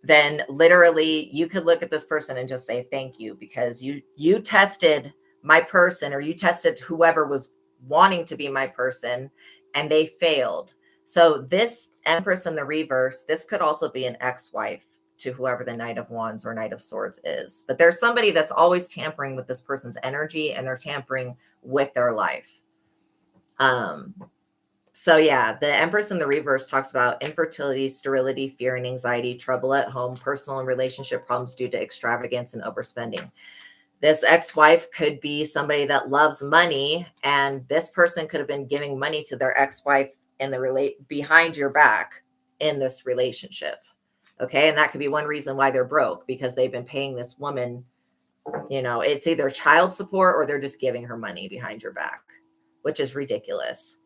S1: then literally you could look at this person and just say thank you, because you tested my person, or you tested whoever was wanting to be my person, and they failed. So this Empress in the reverse, this could also be an ex-wife to whoever the Knight of Wands or Knight of Swords is. But there's somebody that's always tampering with this person's energy, and they're tampering with their life. So yeah, the Empress in the reverse talks about infertility, sterility, fear and anxiety, trouble at home, personal and relationship problems due to extravagance and overspending. This ex-wife could be somebody that loves money, and this person could have been giving money to their ex-wife in the behind your back in this relationship. Okay, and that could be one reason why they're broke, because they've been paying this woman, it's either child support or they're just giving her money behind your back, which is ridiculous.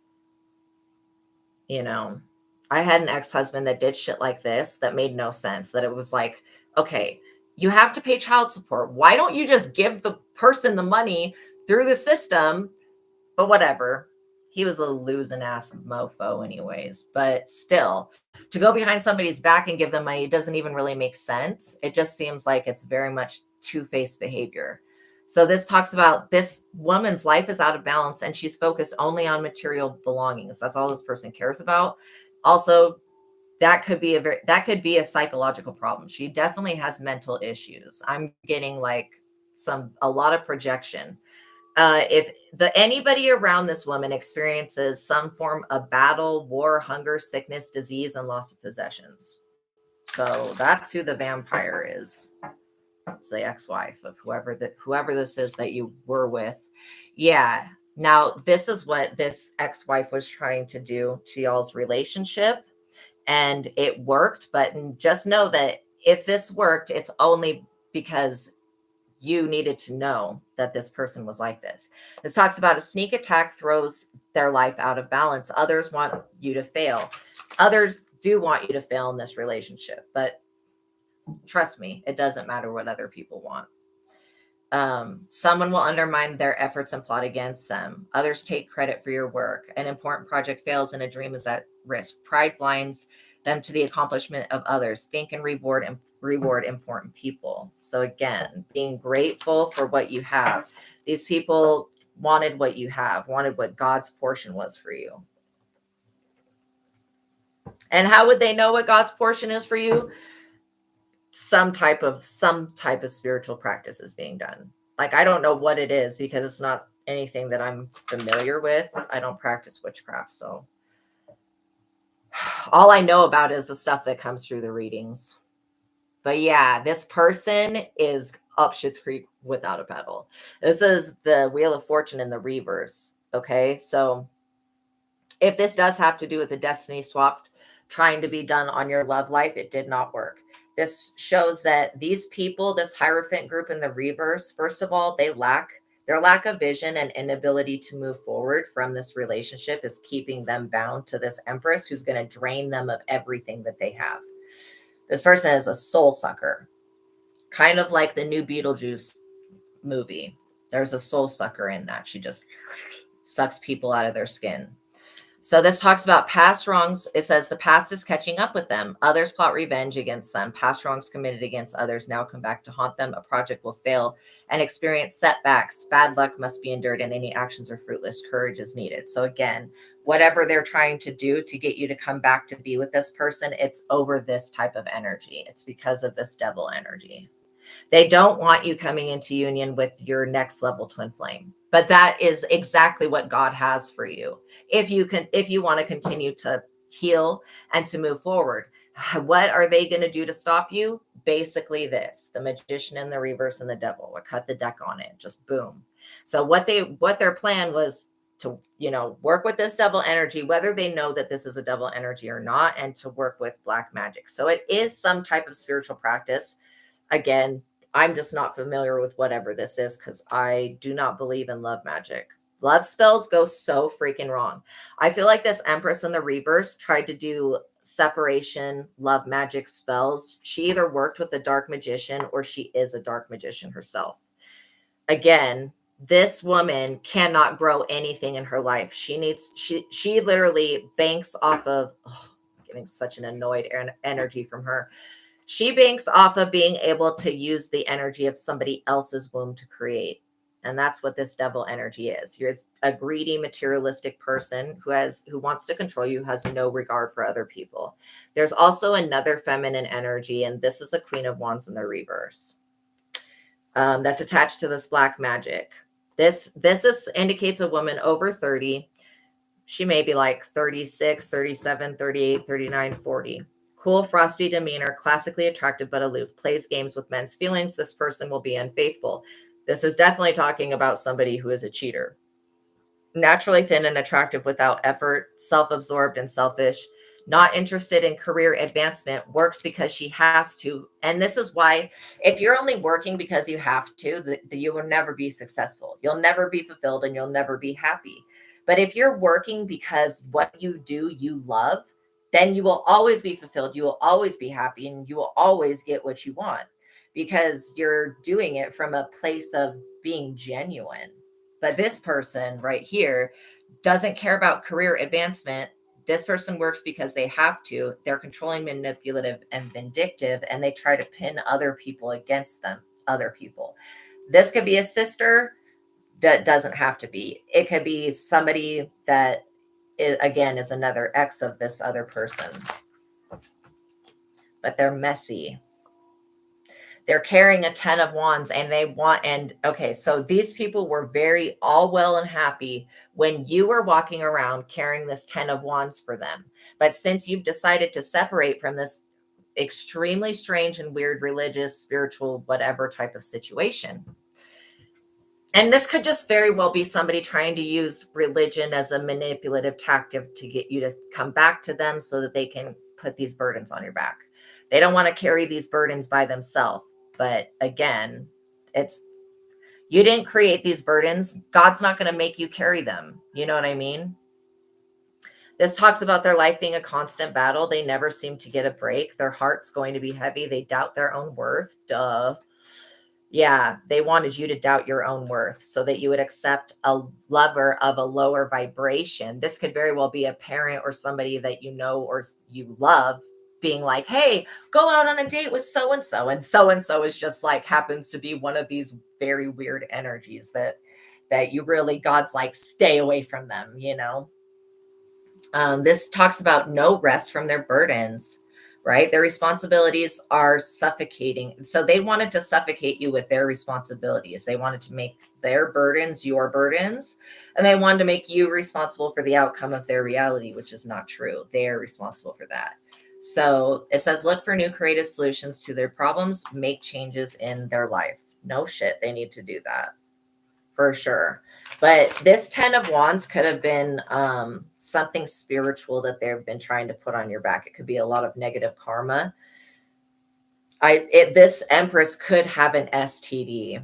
S1: I had an ex-husband that did shit like this that made no sense. That it was like, okay, you have to pay child support. Why don't you just give the person the money through the system? But whatever. He was a losing ass mofo anyways. But still, to go behind somebody's back and give them money doesn't even really make sense. It just seems like it's very much two-faced behavior. So this talks about this woman's life is out of balance and she's focused only on material belongings. That's all this person cares about. Also, that could be a psychological problem. She definitely has mental issues. I'm getting like a lot of projection. If anybody around this woman experiences some form of battle, war, hunger, sickness, disease, and loss of possessions. So that's who the vampire is. It's the ex-wife of whoever this is that you were with. Yeah. Now, this is what this ex-wife was trying to do to y'all's relationship, and it worked. But just know that if this worked, it's only because you needed to know that this person was like this. This talks about a sneak attack throws their life out of balance. Others want you to fail. Others do want you to fail in this relationship, but trust me, it doesn't matter what other people want. Someone will undermine their efforts and plot against them. Others take credit for your work. An important project fails and a dream is at risk. Pride blinds them to the accomplishment of others. Think and reward important people. So again, being grateful for what you have. These people wanted what you have, wanted what God's portion was for you. And how would they know what God's portion is for you? Some type of spiritual practice is being done. Like, I don't know what it is because it's not anything that I'm familiar with. I don't practice witchcraft, so all I know about is the stuff that comes through the readings. But yeah, this person is up Shit's Creek without a paddle. This is the Wheel of Fortune in the reverse. Okay, so if this does have to do with the destiny swap trying to be done on your love life, it did not work. This shows that these people, this Hierophant group in the reverse, first of all, their lack of vision and inability to move forward from this relationship is keeping them bound to this Empress who's going to drain them of everything that they have. This person is a soul sucker, kind of like the new Beetlejuice movie. There's a soul sucker in that. She just sucks people out of their skin. So this talks about past wrongs. It says the past is catching up with them. Others plot revenge against them. Past wrongs committed against others now come back to haunt them. A project will fail and experience setbacks. Bad luck must be endured and any actions are fruitless. Courage is needed. So again, whatever they're trying to do to get you to come back to be with this person, it's over this type of energy. It's because of this devil energy. They don't want you coming into union with your next level twin flame. But that is exactly what God has for you. If you want to continue to heal and to move forward, what are they going to do to stop you? Basically this, the Magician in the reverse and the devil. We'll cut the deck on it. Just boom. So what their plan was to, work with this devil energy, whether they know that this is a devil energy or not, and to work with black magic. So it is some type of spiritual practice. Again, I'm just not familiar with whatever this is because I do not believe in love magic. Love spells go so freaking wrong. I feel like this Empress in the reverse tried to do separation love magic spells. She either worked with a dark magician or she is a dark magician herself. Again, this woman cannot grow anything in her life. She literally banks off of getting such an annoyed energy from her. She banks off of being able to use the energy of somebody else's womb to create. And that's what this devil energy is. You're a greedy, materialistic person who wants to control you, has no regard for other people. There's also another feminine energy, and this is a Queen of Wands in the reverse. That's attached to this black magic. This indicates a woman over 30. She may be like 36, 37, 38, 39, 40. Cool, frosty demeanor, classically attractive but aloof, plays games with men's feelings. This person will be unfaithful. This is definitely talking about somebody who is a cheater. Naturally thin and attractive without effort, self-absorbed and selfish, not interested in career advancement, works because she has to. And this is why if you're only working because you have to, you will never be successful. You'll never be fulfilled and you'll never be happy. But if you're working because what you do, you love, then you will always be fulfilled. You will always be happy and you will always get what you want because you're doing it from a place of being genuine. But this person right here doesn't care about career advancement. This person works because they have to. They're controlling, manipulative, and vindictive, and they try to pin other people against them, other people. This could be a sister. That doesn't have to be. It could be somebody that again is another ex of this other person, but they're messy. They're carrying a 10 of wands and they want, and okay, so these people were very all well and happy when you were walking around carrying this 10 of wands for them. But since you've decided to separate from this extremely strange and weird religious, spiritual, whatever type of situation, and this could just very well be somebody trying to use religion as a manipulative tactic to get you to come back to them so that they can put these burdens on your back. They don't want to carry these burdens by themselves. But again, it's you didn't create these burdens. God's not going to make you carry them. You know what I mean? This talks about their life being a constant battle. They never seem to get a break. Their heart's going to be heavy. They doubt their own worth. Duh. Yeah, they wanted you to doubt your own worth so that you would accept a lover of a lower vibration. This could very well be a parent or somebody that you know or you love being like, hey, go out on a date with so and so. And so is just like happens to be one of these very weird energies that you really, God's like, stay away from them, you know? This talks about no rest from their burdens, right? Their responsibilities are suffocating. So they wanted to suffocate you with their responsibilities. They wanted to make their burdens your burdens, and they wanted to make you responsible for the outcome of their reality, which is not true. They are responsible for that. So it says, look for new creative solutions to their problems, make changes in their life. No shit, they need to do that for sure. But this 10 of wands could have been something spiritual that they've been trying to put on your back. It could be a lot of negative karma. This empress could have an STD.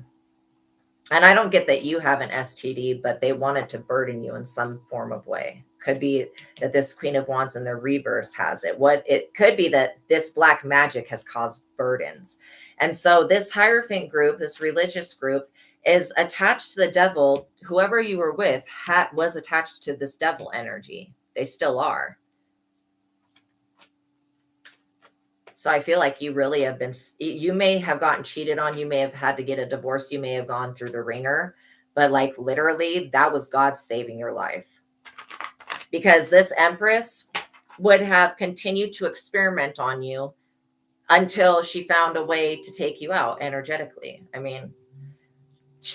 S1: And I don't get that you have an STD, but they wanted to burden you in some form of way. Could be that this Queen of Wands in the reverse has it. What it could be that this black magic has caused burdens. And so this Hierophant group, this religious group, is attached to the devil. Whoever you were with was attached to this devil energy. They still are. So I feel like you really have been, you may have gotten cheated on. You may have had to get a divorce. You may have gone through the ringer, but like literally that was God saving your life, because this Empress would have continued to experiment on you until she found a way to take you out energetically. I mean,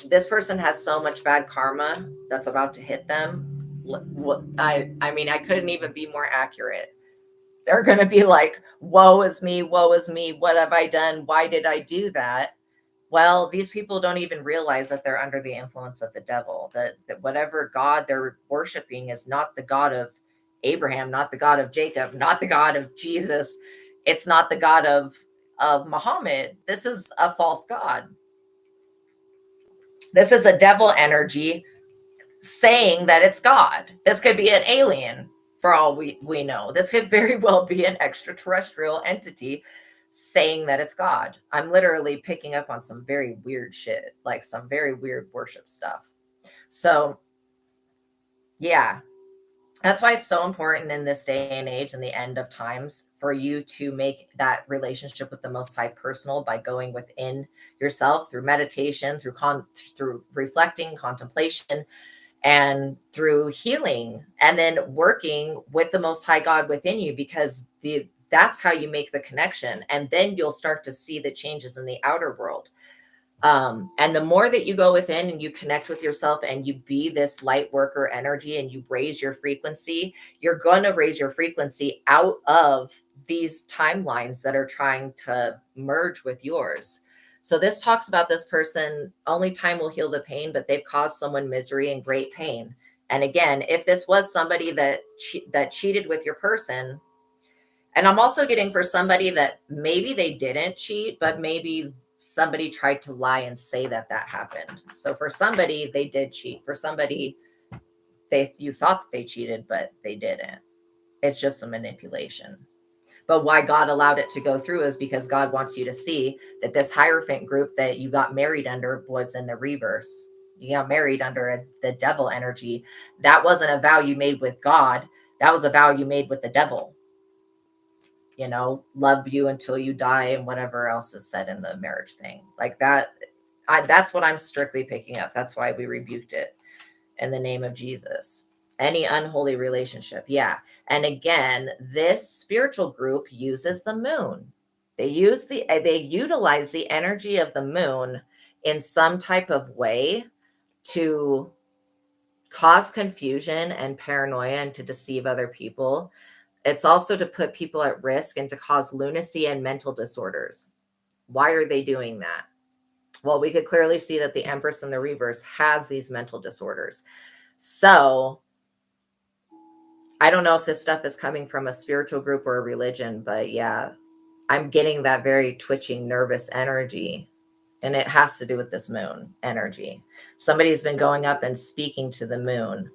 S1: this person has so much bad karma that's about to hit them. I mean, I couldn't even be more accurate. They're going to be like, woe is me, what have I done? Why did I do that? Well, these people don't even realize that they're under the influence of the devil, that whatever God they're worshiping is not the God of Abraham, not the God of Jacob, not the God of Jesus. It's not the God of Muhammad. This is a false God. This is a devil energy saying that it's God. This could be an alien for all we know. This could very well be an extraterrestrial entity saying that it's God. I'm literally picking up on some very weird shit, like some very weird worship stuff. So yeah, that's why it's so important in this day and age and the end of times for you to make that relationship with the Most High personal by going within yourself through meditation, through reflecting, contemplation, and through healing, and then working with the Most High God within you, because that's how you make the connection. And then you'll start to see the changes in the outer world. And the more that you go within and you connect with yourself and you be this light worker energy and you raise your frequency, you're going to raise your frequency out of these timelines that are trying to merge with yours. So this talks about this person, only time will heal the pain, but they've caused someone misery and great pain. And again, if this was somebody that cheated with your person, and I'm also getting for somebody that maybe they didn't cheat, but maybe somebody tried to lie and say that happened. So for somebody, they did cheat. For somebody, you thought that they cheated, but they didn't. It's just a manipulation. But why God allowed it to go through is because God wants you to see that this Hierophant group that you got married under was in the reverse. You got married under the devil energy. That wasn't a vow you made with God. That was a vow you made with the devil. You know, love you until you die and whatever else is said in the marriage thing. Like that, That's what I'm strictly picking up. That's why we rebuked it in the name of Jesus. Any unholy relationship. Yeah. And again, this spiritual group uses the moon. They utilize the energy of the moon in some type of way to cause confusion and paranoia and to deceive other people. It's also to put people at risk and to cause lunacy and mental disorders. Why are they doing that? Well, we could clearly see that the Empress in the reverse has these mental disorders. So I don't know if this stuff is coming from a spiritual group or a religion, but yeah, I'm getting that very twitching, nervous energy. And it has to do with this moon energy. Somebody's been going up and speaking to the moon.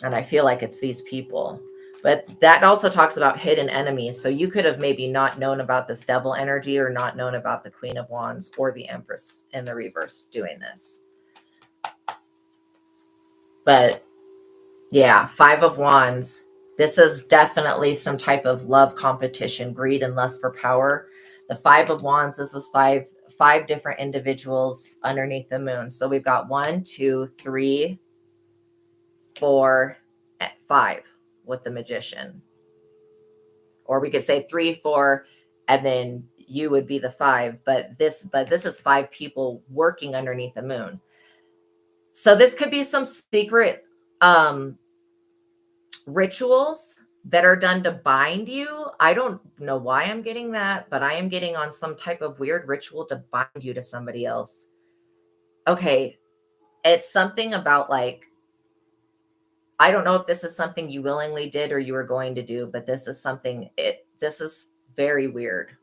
S1: And I feel like it's these people. But that also talks about hidden enemies. So you could have maybe not known about this devil energy or not known about the Queen of Wands or the Empress in the reverse doing this. But yeah, Five of Wands. This is definitely some type of love competition, greed and lust for power. The Five of Wands is five different individuals underneath the moon. So we've got 1, 2, 3, 4, 5 with the Magician. Or we could say 3, 4, and then you would be the 5. But this is 5 people working underneath the moon. So this could be some secret rituals that are done to bind you. I don't know why I'm getting that, but I am getting on some type of weird ritual to bind you to somebody else. Okay, it's something about like, I don't know if this is something you willingly did or you were going to do, but this is this is very weird.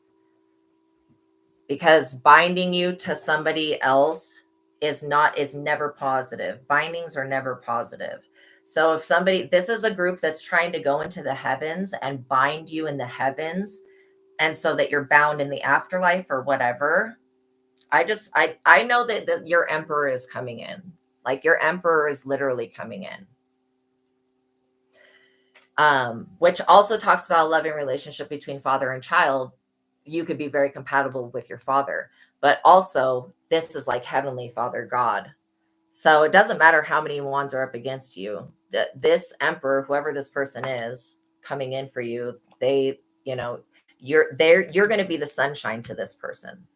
S1: Because binding you to somebody else is never positive. Bindings are never positive. So if this is a group that's trying to go into the heavens and bind you in the heavens, and so that you're bound in the afterlife or whatever, I know that your emperor is coming in. Like your emperor is literally coming in. Which also talks about a loving relationship between father and child. You could be very compatible with your father, but also this is like Heavenly Father God. So it doesn't matter how many wands are up against you. This emperor, whoever this person is coming in for you, you're going to be the sunshine to this person.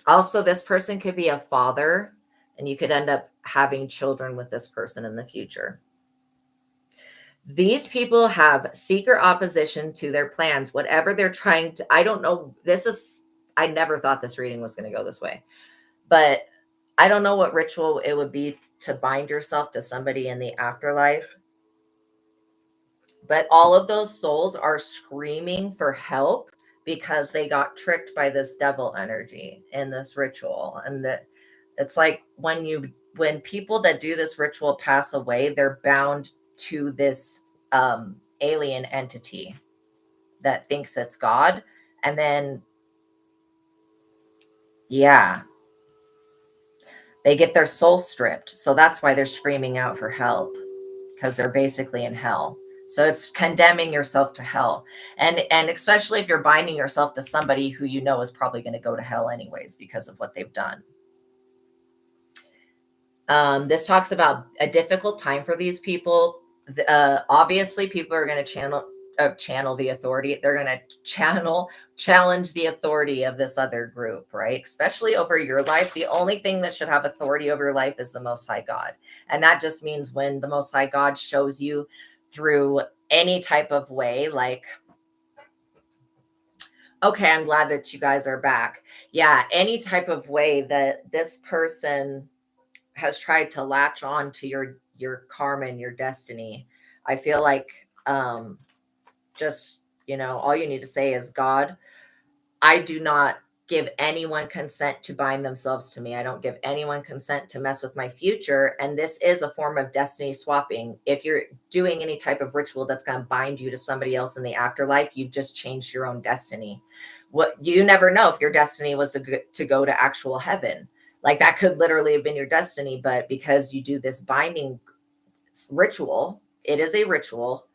S1: Also, this person could be a father, and you could end up having children with this person in the future. These people have secret opposition to their plans, whatever they're trying to. I don't know. I never thought this reading was going to go this way, but I don't know what ritual it would be to bind yourself to somebody in the afterlife. But all of those souls are screaming for help because they got tricked by this devil energy in this ritual. And it's like when people that do this ritual pass away, they're bound to this alien entity that thinks it's God. And then, yeah, they get their soul stripped. So that's why they're screaming out for help, because they're basically in hell. So it's condemning yourself to hell. And especially if you're binding yourself to somebody who you know is probably going to go to hell anyways because of what they've done. This talks about a difficult time for these people. Obviously, people are going to channel the authority. They're going to challenge the authority of this other group, right? Especially over your life. The only thing that should have authority over your life is the Most High God. And that just means when the Most High God shows you through any type of way, like, okay, I'm glad that you guys are back. Yeah, any type of way that this person has tried to latch on to your karma and your destiny. I feel like just, all you need to say is, God, I do not give anyone consent to bind themselves to me. I don't give anyone consent to mess with my future. And this is a form of destiny swapping. If you're doing any type of ritual that's going to bind you to somebody else in the afterlife, you've just changed your own destiny. What you never know if your destiny was to go to actual heaven. Like that could literally have been your destiny, but because you do this binding ritual, it is a ritual.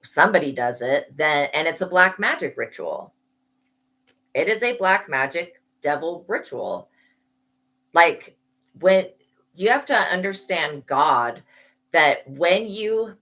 S1: Somebody does it, and it's a black magic ritual. It is a black magic devil ritual. Like, when you have to understand God, that when you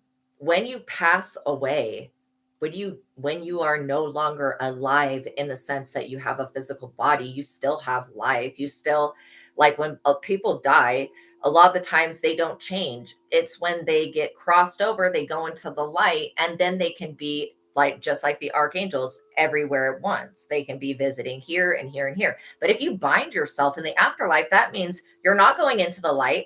S1: pass away, when you are no longer alive in the sense that you have a physical body, you still have life. You still, like, when people die, a lot of the times they don't change. It's when they get crossed over, they go into the light, and then they can be like, just like the archangels, everywhere at once. They can be visiting here and here and here. But if you bind yourself in the afterlife, that means you're not going into the light.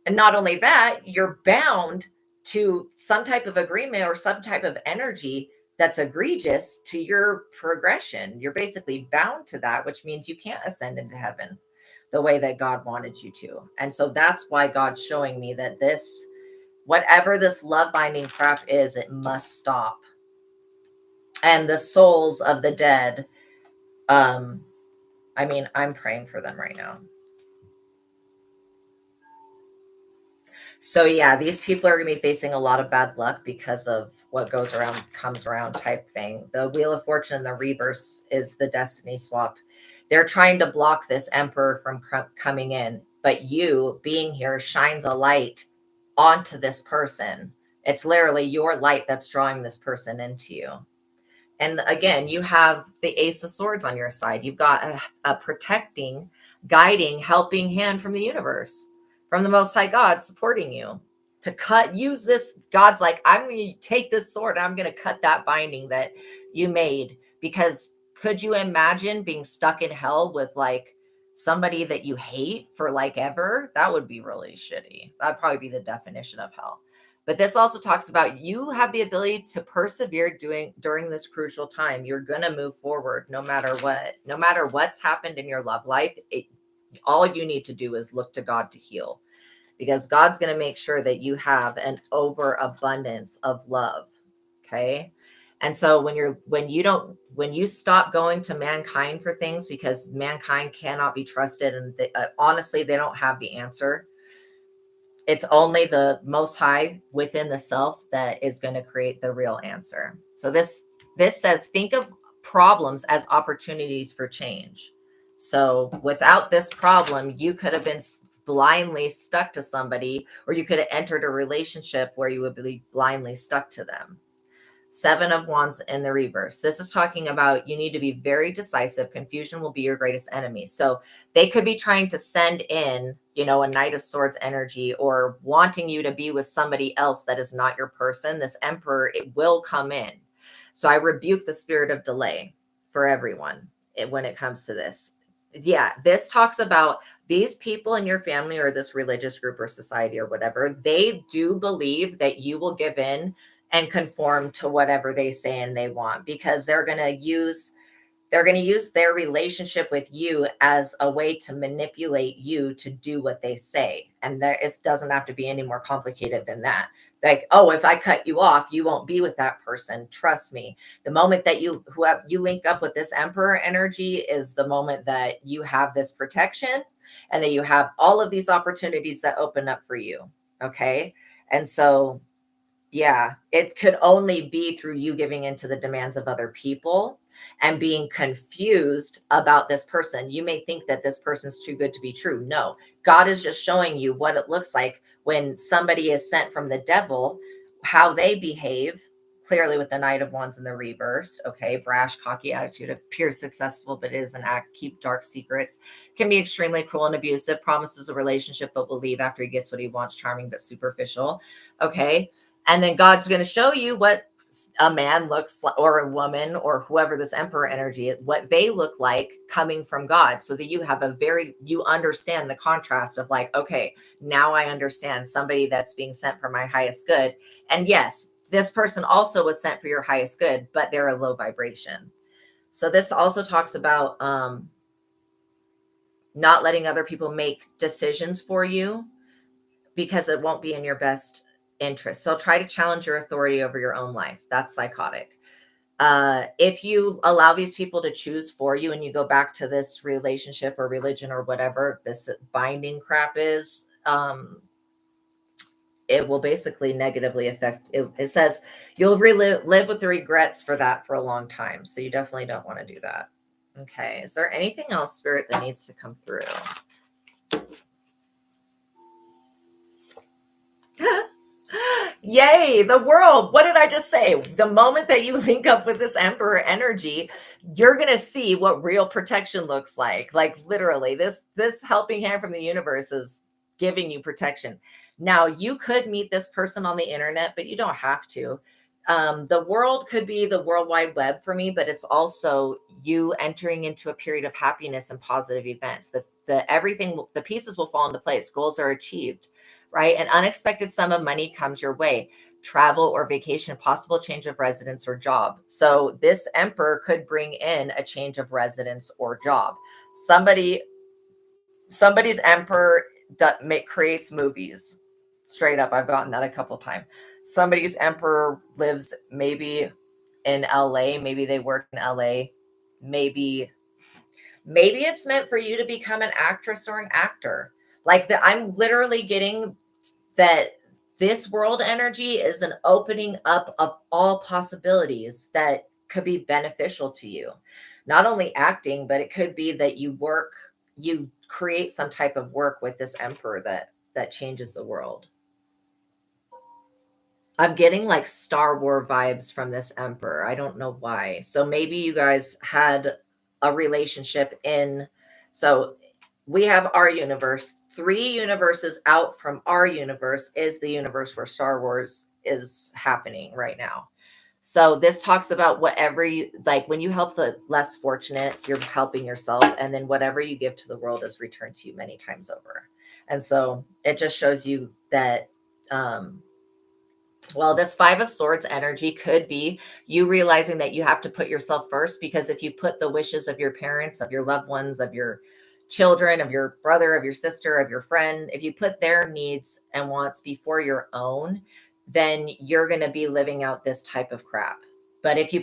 S1: And not only that, you're bound to some type of agreement or some type of energy that's egregious to your progression. You're basically bound to that, which means you can't ascend into heaven the way that God wanted you to. And so that's why God's showing me that this, whatever this love binding crap is, it must stop. And the souls of the dead, I'm praying for them right now. So yeah, these people are going to be facing a lot of bad luck because of what goes around comes around type thing. The Wheel of Fortune in the reverse is the destiny swap. They're trying to block this emperor from coming in, but you being here shines a light onto this person. It's literally your light that's drawing this person into you. And again, you have the Ace of Swords on your side. You've got a protecting, guiding, helping hand from the universe, from the Most High God supporting you to use this. God's like, I'm going to take this sword. I'm going to cut that binding that you made. Because could you imagine being stuck in hell with like somebody that you hate for like ever? That would be really shitty. That'd probably be the definition of hell. But this also talks about you have the ability to persevere during this crucial time. You're going to move forward no matter what. No matter what's happened in your love life, all you need to do is look to God to heal. Because God's going to make sure that you have an overabundance of love. Okay? And so when you stop going to mankind for things, because mankind cannot be trusted, and honestly, they don't have the answer. It's only the Most High within the self that is going to create the real answer. So this says, think of problems as opportunities for change. So without this problem, you could have been blindly stuck to somebody, or you could have entered a relationship where you would be blindly stuck to them. 7 of Wands in the reverse. This is talking about you need to be very decisive. Confusion will be your greatest enemy. So they could be trying to send in, a Knight of Swords energy, or wanting you to be with somebody else that is not your person. This Emperor, it will come in. So I rebuke the spirit of delay for everyone when it comes to this. Yeah, this talks about these people in your family or this religious group or society or whatever. They do believe that you will give in and conform to whatever they say and they want, because they're going to use their relationship with you as a way to manipulate you to do what they say. And it doesn't have to be any more complicated than that. Like, oh, if I cut you off, you won't be with that person. Trust me. The moment that you link up with this Emperor energy is the moment that you have this protection, and that you have all of these opportunities that open up for you. Okay. And so, yeah, it could only be through you giving into the demands of other people and being confused about this person. You may think that this person's too good to be true. No, God is just showing you what it looks like when somebody is sent from the devil, how they behave. Clearly, with the Knight of Wands in the reverse. Okay, brash, cocky attitude, appears successful, but is an act, keep dark secrets, can be extremely cruel and abusive, promises a relationship, but will leave after he gets what he wants, charming, but superficial. Okay. And then God's going to show you what a man looks like, or a woman, or whoever this Emperor energy is, what they look like coming from God, so that you have you understand the contrast of like, okay, now I understand somebody that's being sent for my highest good. And yes, this person also was sent for your highest good, but they're a low vibration. So this also talks about not letting other people make decisions for you, because it won't be in your best interest. So try to challenge your authority over your own life. That's psychotic. If you allow these people to choose for you, and you go back to this relationship or religion or whatever this binding crap is, it will basically negatively affect it. It says you'll live with the regrets for that for a long time. So you definitely don't want to do that. Okay. Is there anything else, Spirit, that needs to come through? Yay, the world. What did I just say? The moment that you link up with this Emperor energy, you're going to see what real protection looks like. Like literally, this helping hand from the universe is giving you protection. Now, you could meet this person on the internet, but you don't have to. The world could be the World Wide Web for me, but it's also you entering into a period of happiness and positive events. The everything, the pieces will fall into place. Goals are achieved, right? An unexpected sum of money comes your way, travel or vacation, possible change of residence or job. So this emperor could bring in a change of residence or job. Somebody's emperor creates movies. Straight up, I've gotten that a couple times. Somebody's emperor lives maybe in LA, maybe they work in LA, maybe it's meant for you to become an actress or an actor. Like that, I'm literally getting that this world energy is an opening up of all possibilities that could be beneficial to you. Not only acting, but it could be that you create some type of work with this emperor that changes the world. I'm getting like Star Wars vibes from this emperor. I don't know why. So maybe you guys had a relationship so we have our universe. 3 universes out from our universe is the universe where Star Wars is happening right now. So this talks about whatever you like when you help the less fortunate, you're helping yourself, and then whatever you give to the world is returned to you many times over. And so it just shows you that well, this 5 of Swords energy could be you realizing that you have to put yourself first, because if you put the wishes of your parents, of your loved ones, of your children, of your brother, of your sister, of your friend, if you put their needs and wants before your own, then you're going to be living out this type of crap. But if you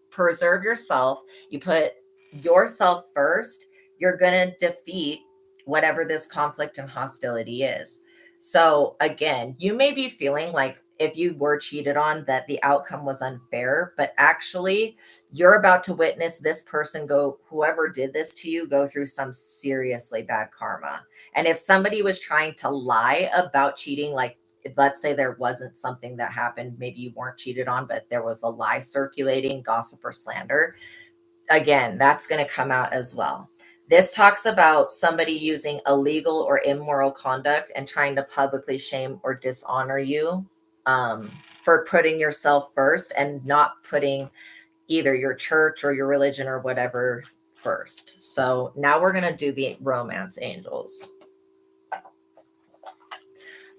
S1: preserve yourself, you put yourself first, you're going to defeat whatever this conflict and hostility is. So again, you may be feeling like if you were cheated on that the outcome was unfair, but actually you're about to witness this person whoever did this to you, go through some seriously bad karma. And if somebody was trying to lie about cheating, like let's say there wasn't something that happened, maybe you weren't cheated on, but there was a lie circulating, gossip or slander, again, that's going to come out as well. This talks about somebody using illegal or immoral conduct and trying to publicly shame or dishonor you for putting yourself first and not putting either your church or your religion or whatever first. So now we're going to do the romance angels.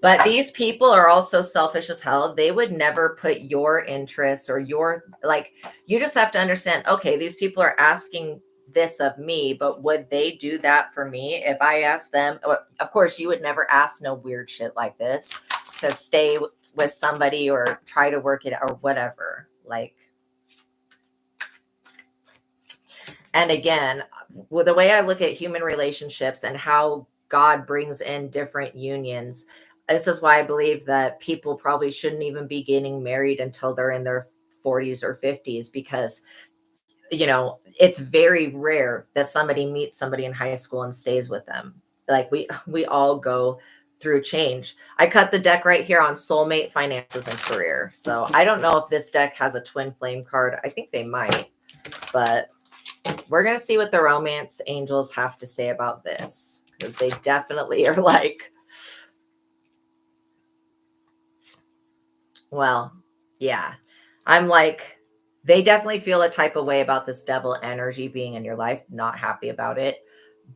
S1: But these people are also selfish as hell. They would never put your interests or you just have to understand, okay, these people are asking this of me, but would they do that for me if I asked them? Of course, you would never ask no weird shit like this to stay with somebody or try to work it or whatever. And again, with the way I look at human relationships and how God brings in different unions, this is why I believe that people probably shouldn't even be getting married until they're in their 40s or 50s, because it's very rare that somebody meets somebody in high school and stays with them. Like we all go through change. I cut the deck right here on soulmate, finances, and career. So I don't know if this deck has a twin flame card. I think they might, but we're going to see what the romance angels have to say about this, because they definitely are like, well, yeah, I'm like, they definitely feel a type of way about this devil energy being in your life, not happy about it,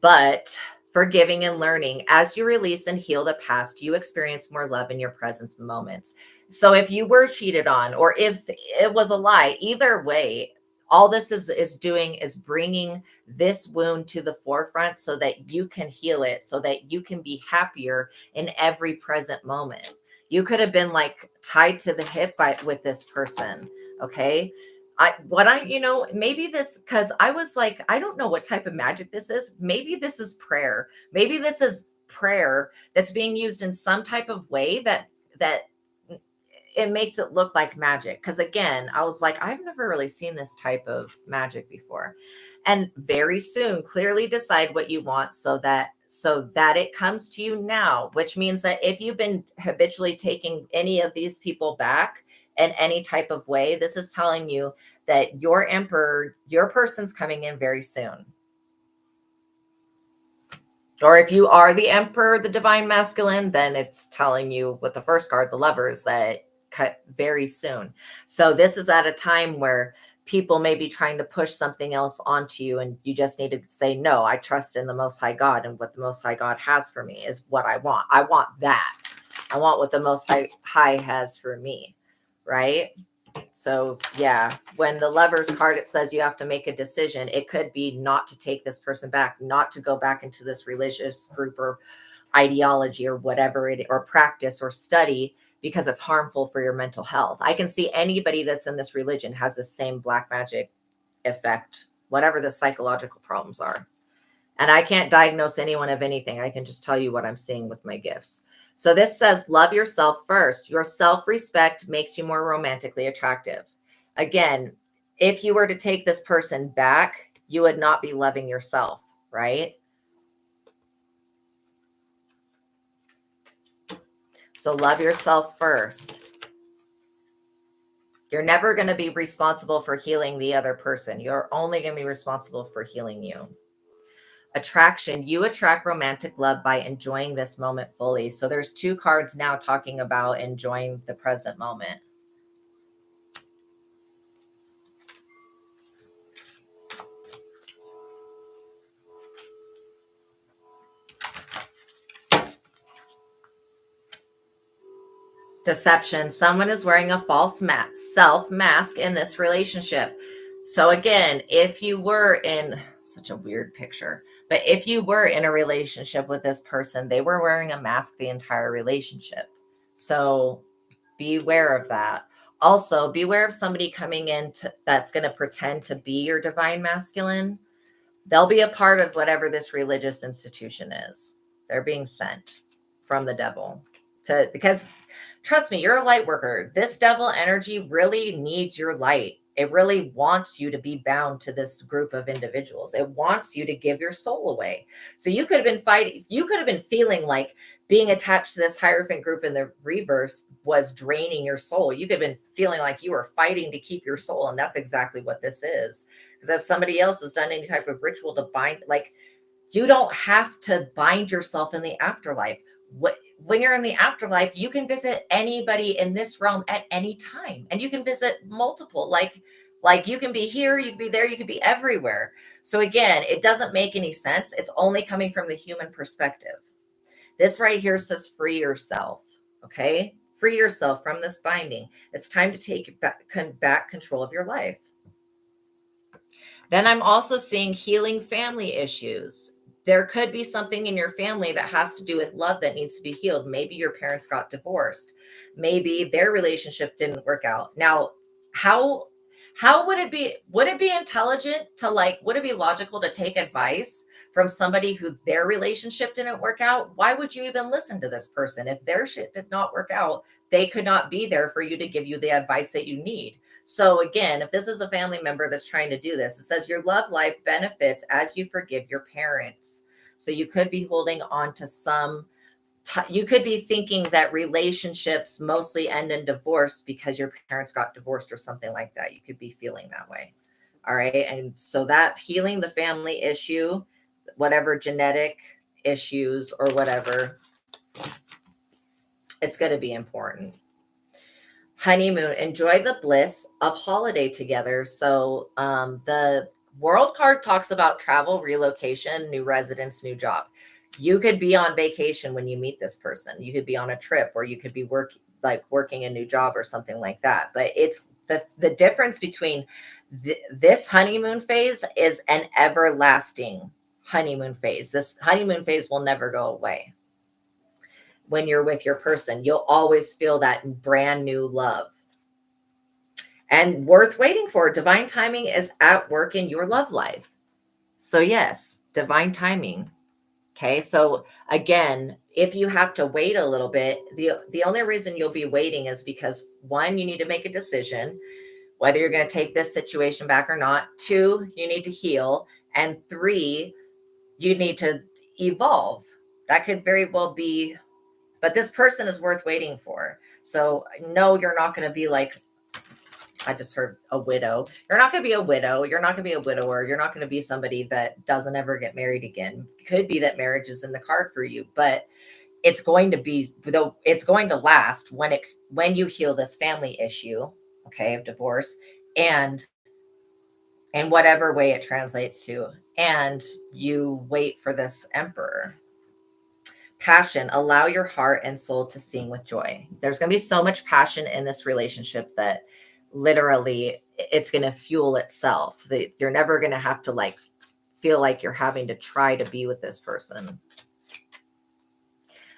S1: but forgiving and learning. As you release and heal the past, you experience more love in your present moments. So if you were cheated on, or if it was a lie, either way, all this is doing is bringing this wound to the forefront so that you can heal it, so that you can be happier in every present moment. You could have been like tied to the hip with this person. Okay. Maybe this, because I was like, I don't know what type of magic this is. Maybe this is prayer. Maybe this is prayer that's being used in some type of way that it makes it look like magic. Because again, I was like, I've never really seen this type of magic before. And very soon, clearly decide what you want so that it comes to you now, which means that if you've been habitually taking any of these people back in any type of way, this is telling you that your emperor, your person's coming in very soon. Or if you are the emperor, the divine masculine, then it's telling you with the first card, the lovers, that cut very soon. So this is at a time where people may be trying to push something else onto you, and you just need to say, no, I trust in the Most High God, and what the Most High God has for me is what I want. I want that. I want what the Most High has for me, right? So yeah, when the lovers card, it says you have to make a decision. It could be not to take this person back, not to go back into this religious group or ideology or whatever it, or practice or study, because it's harmful for your mental health. I can see anybody that's in this religion has the same black magic effect, whatever the psychological problems are. And I can't diagnose anyone of anything. I can just tell you what I'm seeing with my gifts. So this says, love yourself first. Your self-respect makes you more romantically attractive. Again, if you were to take this person back, you would not be loving yourself, right? So love yourself first. You're never going to be responsible for healing the other person. You're only going to be responsible for healing you. Attraction, you attract romantic love by enjoying this moment fully. So there's 2 cards now talking about enjoying the present moment. Deception, someone is wearing a false self mask in this relationship. So again, if you were in such a weird picture, but if you were in a relationship with this person, they were wearing a mask the entire relationship. So beware of that. Also, beware of somebody coming in that's going to pretend to be your divine masculine. They'll be a part of whatever this religious institution is. They're being sent from the devil because trust me, you're a light worker. This devil energy really needs your light. It really wants you to be bound to this group of individuals. It wants you to give your soul away. So you could have been fighting, you could have been feeling like being attached to this Hierophant group in the reverse was draining your soul. You could have been feeling like you were fighting to keep your soul. And that's exactly what this is. Because if somebody else has done any type of ritual to bind, like, you don't have to bind yourself in the afterlife. When you're in the afterlife, you can visit anybody in this realm at any time, and you can visit multiple, like you can be here, you can be there, you can be everywhere. So again, it doesn't make any sense. It's only coming from the human perspective. This right here says free yourself. Okay, free yourself from this binding. It's time to take back control of your life. Then I'm also seeing healing family issues. There could be something in your family that has to do with love that needs to be healed. Maybe your parents got divorced. Maybe their relationship didn't work out. Now, how would it be intelligent to, like, would it be logical to take advice from somebody who their relationship didn't work out? Why would you even listen to this person? If their shit did not work out, they could not be there for you to give you the advice that you need. So again, if this is a family member that's trying to do this, it says your love life benefits as you forgive your parents. So you could be holding on to you could be thinking that relationships mostly end in divorce because your parents got divorced or something like that. You could be feeling that way. All right. And so that healing the family issue, whatever genetic issues or whatever, it's going to be important. Honeymoon, enjoy the bliss of holiday together. So the world card talks about travel, relocation, new residence, new job. You could be on vacation when you meet this person. You could be on a trip, or you could be working a new job or something like that. But it's the difference between this honeymoon phase is an everlasting honeymoon phase. This honeymoon phase will never go away. When you're with your person, you'll always feel that brand new love. And worth waiting for. Divine timing is at work in your love life. So yes, divine timing. Okay, so again, if you have to wait a little bit, the only reason you'll be waiting is because one, you need to make a decision whether you're going to take this situation back or not. Two, you need to heal. And three, you need to evolve. That could very well be, but this person is worth waiting for. So no, you're not going to be like, I just heard a widow. You're not going to be a widow. You're not going to be a widower. You're not going to be somebody that doesn't ever get married again. Could be that marriage is in the card for you, but it's going to be, though, it's going to last when you heal this family issue, okay, of divorce, and in whatever way it translates to, and you wait for this emperor. Passion, allow your heart and soul to sing with joy. There's going to be so much passion in this relationship that literally it's going to fuel itself. That you're never going to have to like feel like you're having to try to be with this person.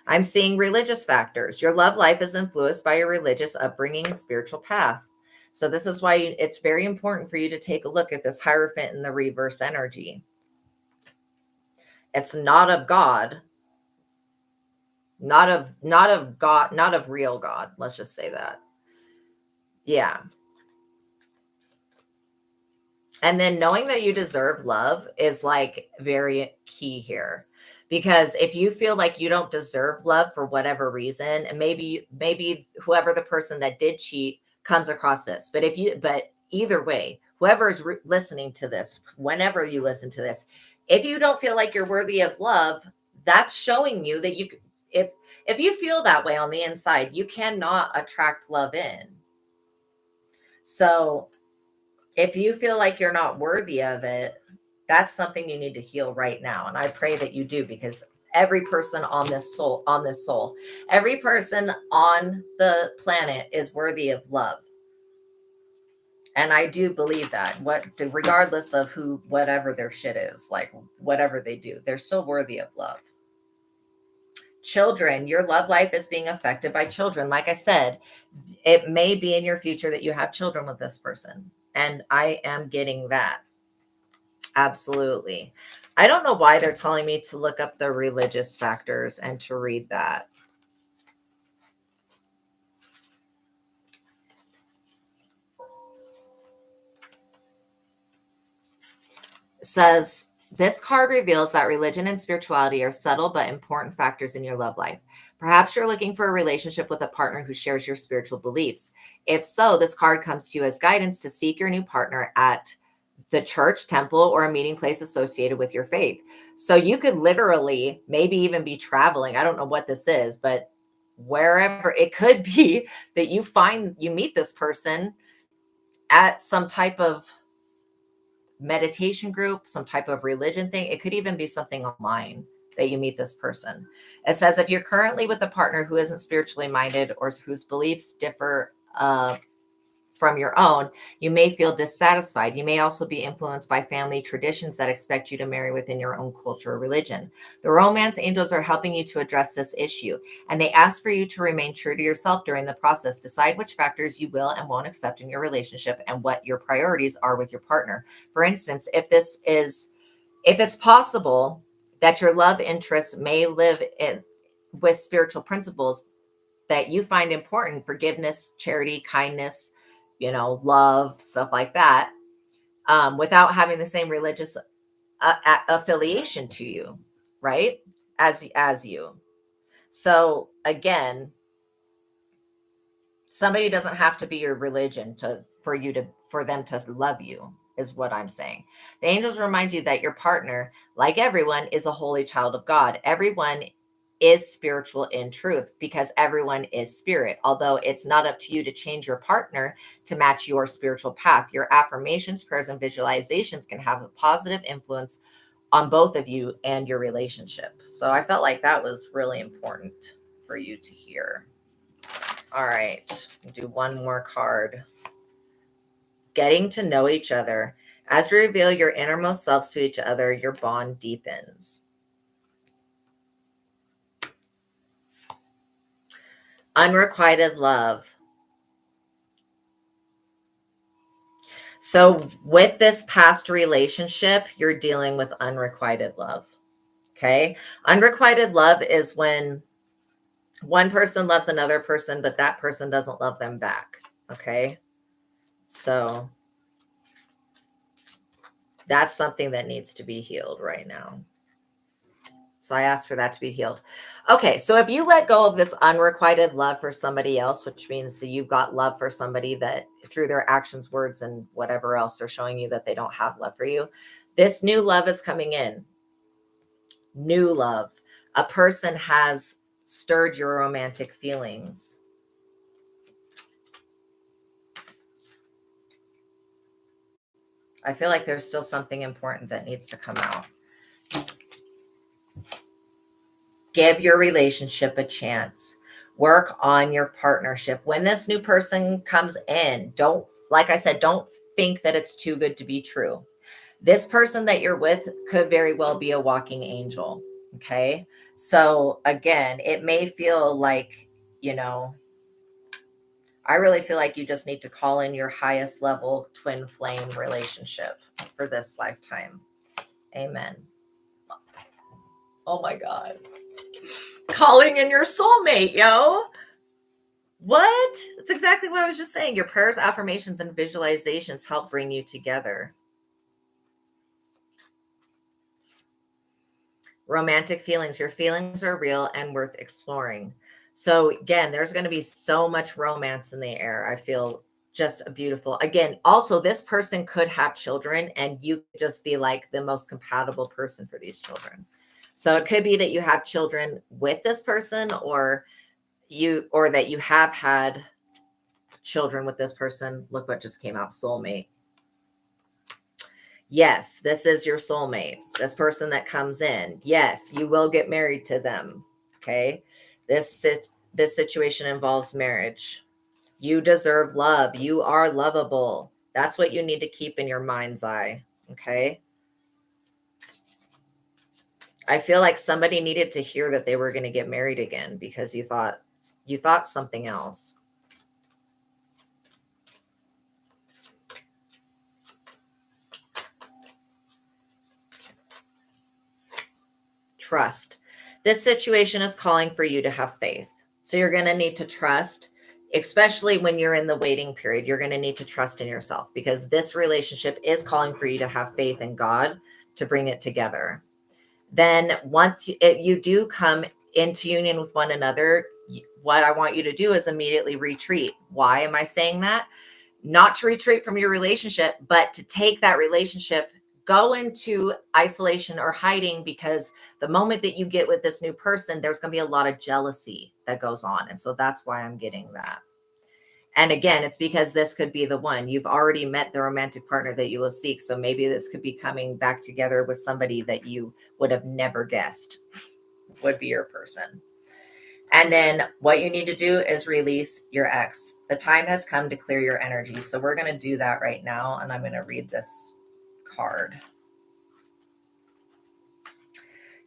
S1: I'm seeing religious factors. Your love life is influenced by your religious upbringing and spiritual path. So this is why it's very important for you to take a look at this Hierophant in the reverse energy. It's not of God, not of God, not of real God. Let's just say that. Yeah. And then knowing that you deserve love is like very key here. Because if you feel like you don't deserve love for whatever reason, and maybe whoever the person that did cheat comes across this, but either way, whoever is listening to this, whenever you listen to this, if you don't feel like you're worthy of love, that's showing you that if you feel that way on the inside, you cannot attract love in. So if you feel like you're not worthy of it, that's something you need to heal right now. And I pray that you do, because every person on this soul, every person on the planet is worthy of love. And I do believe that regardless of whatever their shit is, like whatever they do, they're still worthy of love. Children, your love life is being affected by children. Like I said, it may be in your future that you have children with this person. And I am getting that. Absolutely. I don't know why they're telling me to look up the religious factors and to read that. It says, this card reveals that religion and spirituality are subtle but important factors in your love life. Perhaps you're looking for a relationship with a partner who shares your spiritual beliefs. If so, this card comes to you as guidance to seek your new partner at the church, temple, or a meeting place associated with your faith. So you could literally maybe even be traveling. I don't know what this is, but wherever it could be that you meet this person at some type of meditation group, some type of religion thing. It could even be something online that you meet this person. It says, if you're currently with a partner who isn't spiritually minded or whose beliefs differ from your own, you may feel dissatisfied. You may also be influenced by family traditions that expect you to marry within your own culture or religion. The romance angels are helping you to address this issue, and they ask for you to remain true to yourself during the process. Decide which factors you will and won't accept in your relationship and what your priorities are with your partner. For instance, if it's possible that your love interests may live with spiritual principles that you find important, forgiveness, charity, kindness, love, stuff like that, without having the same religious affiliation to you, right? As you. So again, somebody doesn't have to be your religion for them to love you, is what I'm saying. The angels remind you that your partner, like everyone, is a holy child of God. Everyone is spiritual in truth because everyone is spirit. Although it's not up to you to change your partner to match your spiritual path. Your affirmations, prayers, and visualizations can have a positive influence on both of you and your relationship. So I felt like that was really important for you to hear. All right, do one more card. Getting to know each other. As you reveal your innermost selves to each other, your bond deepens. Unrequited love. So with this past relationship, you're dealing with unrequited love. Okay. Unrequited love is when one person loves another person, but that person doesn't love them back. Okay. So that's something that needs to be healed right now. So I asked for that to be healed. Okay, so if you let go of this unrequited love for somebody else, which means that you've got love for somebody that through their actions, words, and whatever else they're showing you that they don't have love for you, this new love is coming in. New love. A person has stirred your romantic feelings. I feel like there's still something important that needs to come out. Give your relationship a chance. Work on your partnership. When this new person comes in, don't, like I said, don't think that it's too good to be true. This person that you're with could very well be a walking angel. Okay. So again, it may feel like, I really feel like you just need to call in your highest level twin flame relationship for this lifetime. Amen. Oh my God. Calling in your soulmate, yo. What? That's exactly what I was just saying. Your prayers, affirmations, and visualizations help bring you together. Romantic feelings. Your feelings are real and worth exploring. So again, there's going to be so much romance in the air. I feel just a beautiful, again, also this person could have children and you could just be like the most compatible person for these children. So it could be that you have children with this person or that you have had children with this person. Look what just came out, soulmate. Yes, this is your soulmate. This person that comes in. Yes, you will get married to them. Okay. This situation involves marriage. You deserve love. You are lovable. That's what you need to keep in your mind's eye. Okay. I feel like somebody needed to hear that they were going to get married again because you thought something else. Trust. This situation is calling for you to have faith. So you're going to need to trust, especially when you're in the waiting period. You're going to need to trust in yourself because this relationship is calling for you to have faith in God to bring it together. Then once you do come into union with one another, what I want you to do is immediately retreat. Why am I saying that? Not to retreat from your relationship, but to take that relationship, go into isolation or hiding, because the moment that you get with this new person, there's going to be a lot of jealousy that goes on. And so that's why I'm getting that. And again, it's because this could be the one. You've already met the romantic partner that you will seek. So maybe this could be coming back together with somebody that you would have never guessed would be your person. And then what you need to do is release your ex. The time has come to clear your energy. So we're going to do that right now. And I'm going to read this card.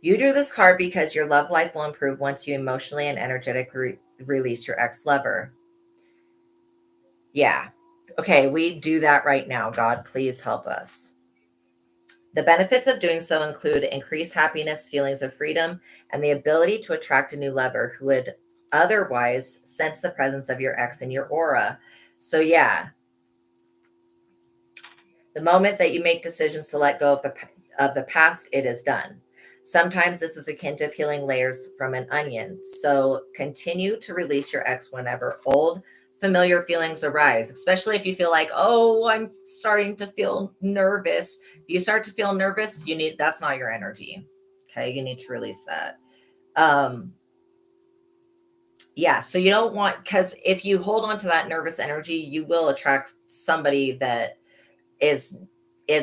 S1: You drew this card because your love life will improve once you emotionally and energetically release your ex-lover. Yeah. Okay, we do that right now. God, please help us. The benefits of doing so include increased happiness, feelings of freedom, and the ability to attract a new lover who would otherwise sense the presence of your ex in your aura. So yeah, the moment that you make decisions to let go of the past, it is done. Sometimes this is akin to peeling layers from an onion. So continue to release your ex whenever old familiar feelings arise, especially if you feel like, oh, I'm starting to feel nervous. If you start to feel nervous, that's not your energy. Okay. You need to release that. Yeah. So you don't want, because if you hold on to that nervous energy, you will attract somebody that is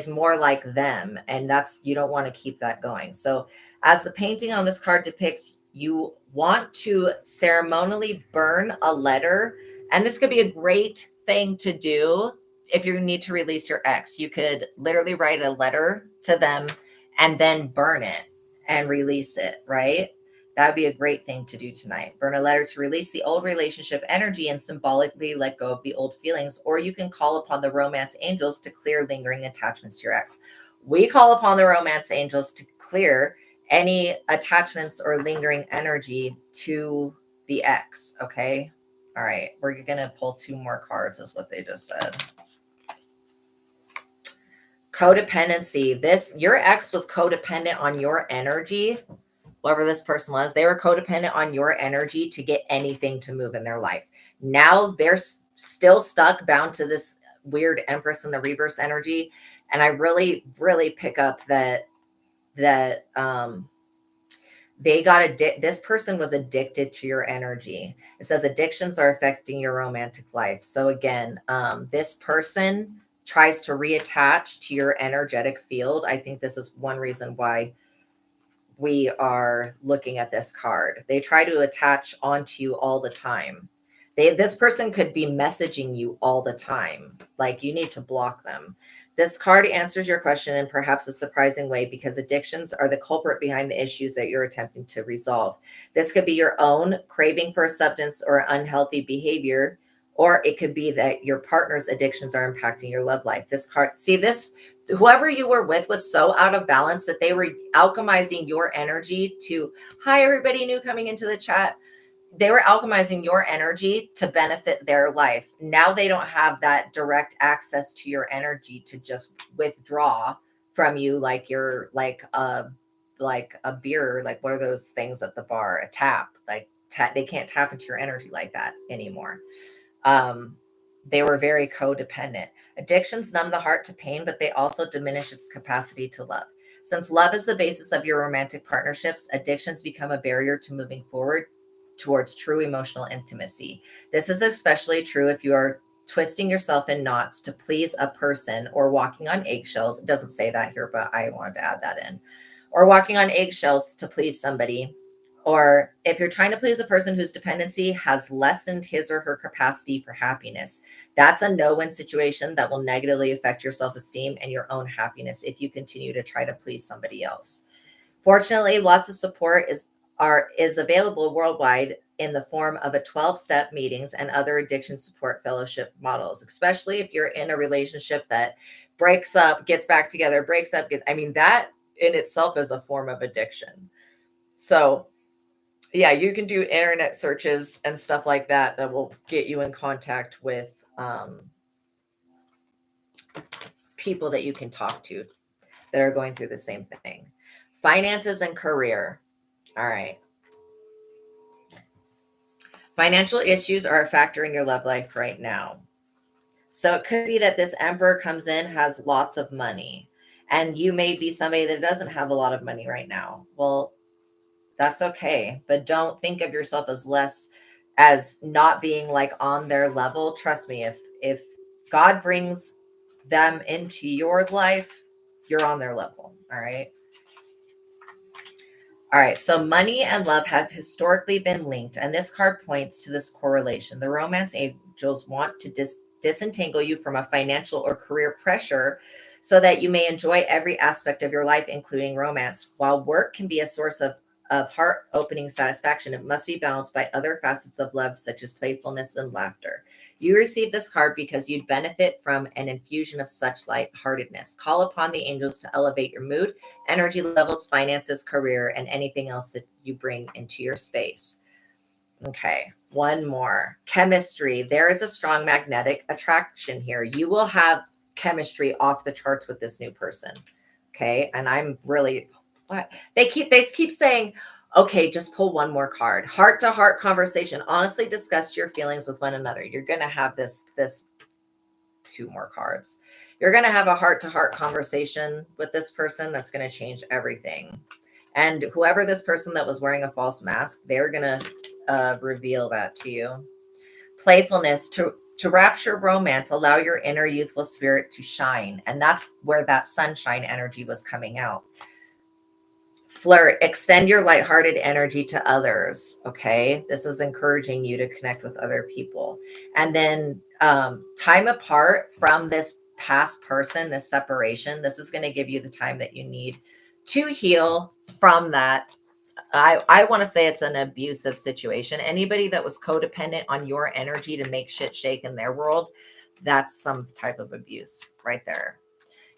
S1: more like them, and you don't want to keep that going. So as the painting on this card depicts, you want to ceremonially burn a letter, and this could be a great thing to do if you need to release your ex. You could literally write a letter to them and then burn it and release it, right? That would be a great thing to do tonight. Burn a letter to release the old relationship energy and symbolically let go of the old feelings. Or you can call upon the romance angels to clear lingering attachments to your ex. We call upon the romance angels to clear any attachments or lingering energy to the ex. Okay. All right. We're going to pull 2 more cards is what they just said. Codependency. Your ex was codependent on your energy. Whoever this person was, they were codependent on your energy to get anything to move in their life. Now they're still stuck, bound to this weird Empress in the reverse energy. And I really, really pick up that this person was addicted to your energy. It says addictions are affecting your romantic life. So again, this person tries to reattach to your energetic field. I think this is one reason why we are looking at this card. They try to attach onto you all the time. This person could be messaging you all the time. Like, you need to block them. This card answers your question in perhaps a surprising way, because addictions are the culprit behind the issues that you're attempting to resolve. This could be your own craving for a substance or unhealthy behavior, or it could be that your partner's addictions are impacting your love life. This card, see this, whoever you were with was so out of balance that they were alchemizing your energy to, hi, everybody new coming into the chat. They were alchemizing your energy to benefit their life. Now they don't have that direct access to your energy to just withdraw from you, like you're like a beer, like what are those things at the bar? A tap, they can't tap into your energy like that anymore. They were very codependent. Addictions numb the heart to pain, but they also diminish its capacity to love. Since love is the basis of your romantic partnerships, addictions become a barrier to moving forward towards true emotional intimacy. This is especially true if you are twisting yourself in knots to please a person or walking on eggshells. It doesn't say that here, but I wanted to add that in. Or walking on eggshells to please somebody. Or if you're trying to please a person whose dependency has lessened his or her capacity for happiness, that's a no-win situation that will negatively affect your self-esteem and your own happiness if you continue to try to please somebody else. Fortunately, lots of support is available worldwide in the form of a 12-step meetings and other addiction support fellowship models, especially if you're in a relationship that breaks up, gets back together, breaks up. That in itself is a form of addiction. So yeah, you can do internet searches and stuff like that will get you in contact with people that you can talk to that are going through the same thing. Finances and career. All right. Financial issues are a factor in your love life right now. So it could be that this emperor comes in, has lots of money, and you may be somebody that doesn't have a lot of money right now. Well, that's okay, but don't think of yourself as not being like on their level. Trust me, if God brings them into your life, you're on their level. All right. All right, so money and love have historically been linked, and this card points to this correlation. The romance angels want to disentangle you from a financial or career pressure so that you may enjoy every aspect of your life, including romance. While work can be a source of heart-opening satisfaction, it must be balanced by other facets of love, such as playfulness and laughter. You receive this card because you'd benefit from an infusion of such lightheartedness. Call upon the angels to elevate your mood, energy levels, finances, career, and anything else that you bring into your space. Okay, one more. Chemistry. There is a strong magnetic attraction here. You will have chemistry off the charts with this new person. Okay, and I'm really... They keep saying, okay, just pull one more card. Heart to heart conversation. Honestly, discuss your feelings with one another. You're going to have this 2 more cards. You're going to have a heart to heart conversation with this person that's going to change everything. And whoever this person that was wearing a false mask, they're going to reveal that to you. Playfulness. To rapture romance, allow your inner youthful spirit to shine. And that's where that sunshine energy was coming out. Flirt, extend your lighthearted energy to others. Okay. This is encouraging you to connect with other people. And then time apart from this past person, this separation, this is going to give you the time that you need to heal from that. I want to say it's an abusive situation. Anybody that was codependent on your energy to make shit shake in their world, that's some type of abuse right there.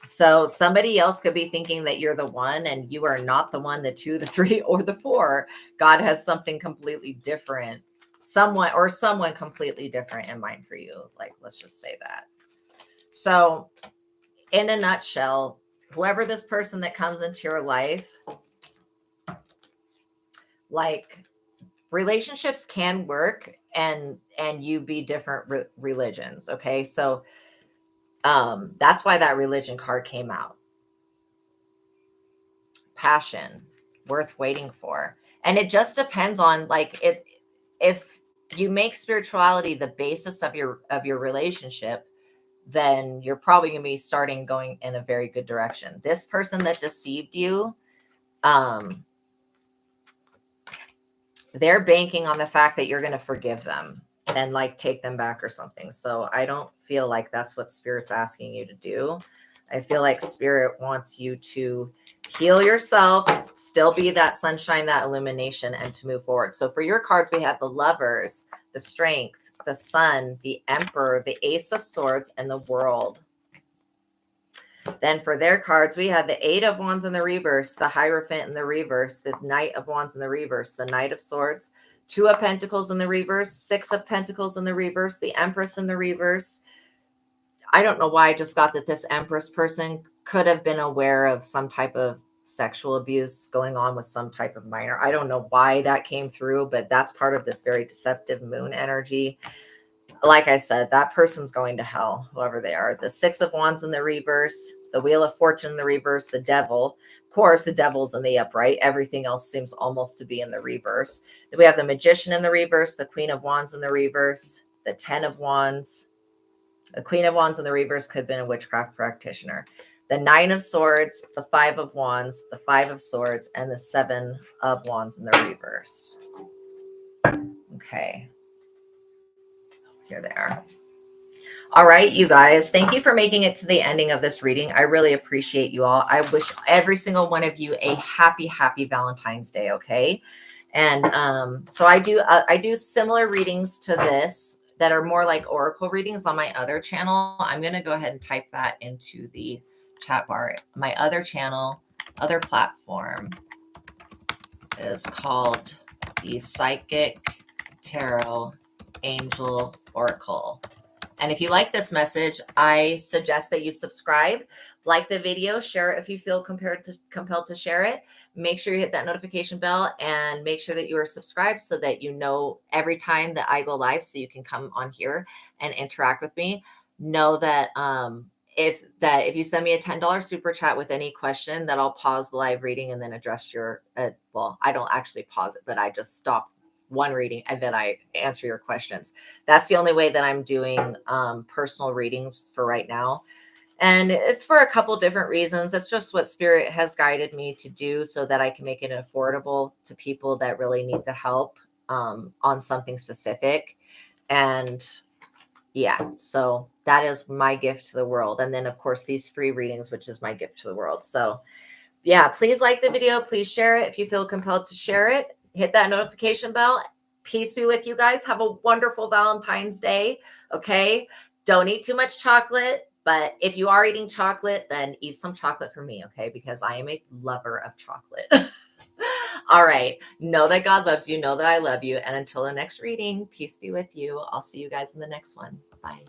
S1: So somebody else could be thinking that you're the one, and you are not the one, the two, the three, or the four. God has something completely different, someone completely different in mind for you. Like, let's just say that. So in a nutshell, whoever this person that comes into your life, like, relationships can work and you be different religions. Okay. So that's why that religion card came out. Passion, worth waiting for. And it just depends on, like, if you make spirituality the basis of your relationship, then you're probably going to be starting going in a very good direction. This person that deceived you, they're banking on the fact that you're going to forgive them and like take them back or something. So I don't feel like that's what Spirit's asking you to do. I feel like Spirit wants you to heal yourself, still be that sunshine, that illumination, and to move forward. So for your cards, we had the Lovers, the Strength, the Sun, the Emperor, the Ace of Swords, and the World. Then for their cards, we had the Eight of Wands in the reverse, the Hierophant in the reverse, the Knight of Wands in the reverse, the Knight of Swords, Two of Pentacles in the reverse, Six of Pentacles in the reverse, the Empress in the reverse. I don't know why I just got that this Empress person could have been aware of some type of sexual abuse going on with some type of minor. I don't know why that came through, but that's part of this very deceptive moon energy. Like I said, that person's going to hell, whoever they are. The Six of Wands in the reverse, the Wheel of Fortune in the reverse, the Devil. Of course, the Devil's in the upright. Everything else seems almost to be in the reverse. Then we have the Magician in the reverse, the Queen of Wands in the reverse, the Ten of Wands. The Queen of Wands in the reverse could have been a witchcraft practitioner. The Nine of Swords, the Five of Wands, the Five of Swords, and the Seven of Wands in the reverse. Okay. Here they are. All right, you guys, thank you for making it to the ending of this reading. I really appreciate you all. I wish every single one of you a happy, happy Valentine's Day. Okay. And so I do similar readings to this that are more like oracle readings on my other channel. I'm going to go ahead and type that into the chat bar. My other channel, other platform is called the Psychic Tarot Angel Oracle. And if you like this message, I suggest that you subscribe, like the video, share it if you feel compelled to share it. Make sure you hit that notification bell and make sure that you are subscribed so that you know every time that I go live, so you can come on here and interact with me. Know that if you send me a $10 super chat with any question, that I'll pause the live reading and then address your well, I don't actually pause it, but I just stop one reading and then I answer your questions. That's the only way that I'm doing personal readings for right now. And it's for a couple different reasons. It's just what Spirit has guided me to do so that I can make it affordable to people that really need the help on something specific. And yeah, so that is my gift to the world. And then of course these free readings, which is my gift to the world. So yeah, please like the video. Please share it if you feel compelled to share it. Hit that notification bell. Peace be with you guys. Have a wonderful Valentine's Day. Okay. Don't eat too much chocolate. But if you are eating chocolate, then eat some chocolate for me. Okay. Because I am a lover of chocolate. All right. Know that God loves you. Know that I love you. And until the next reading, peace be with you. I'll see you guys in the next one. Bye.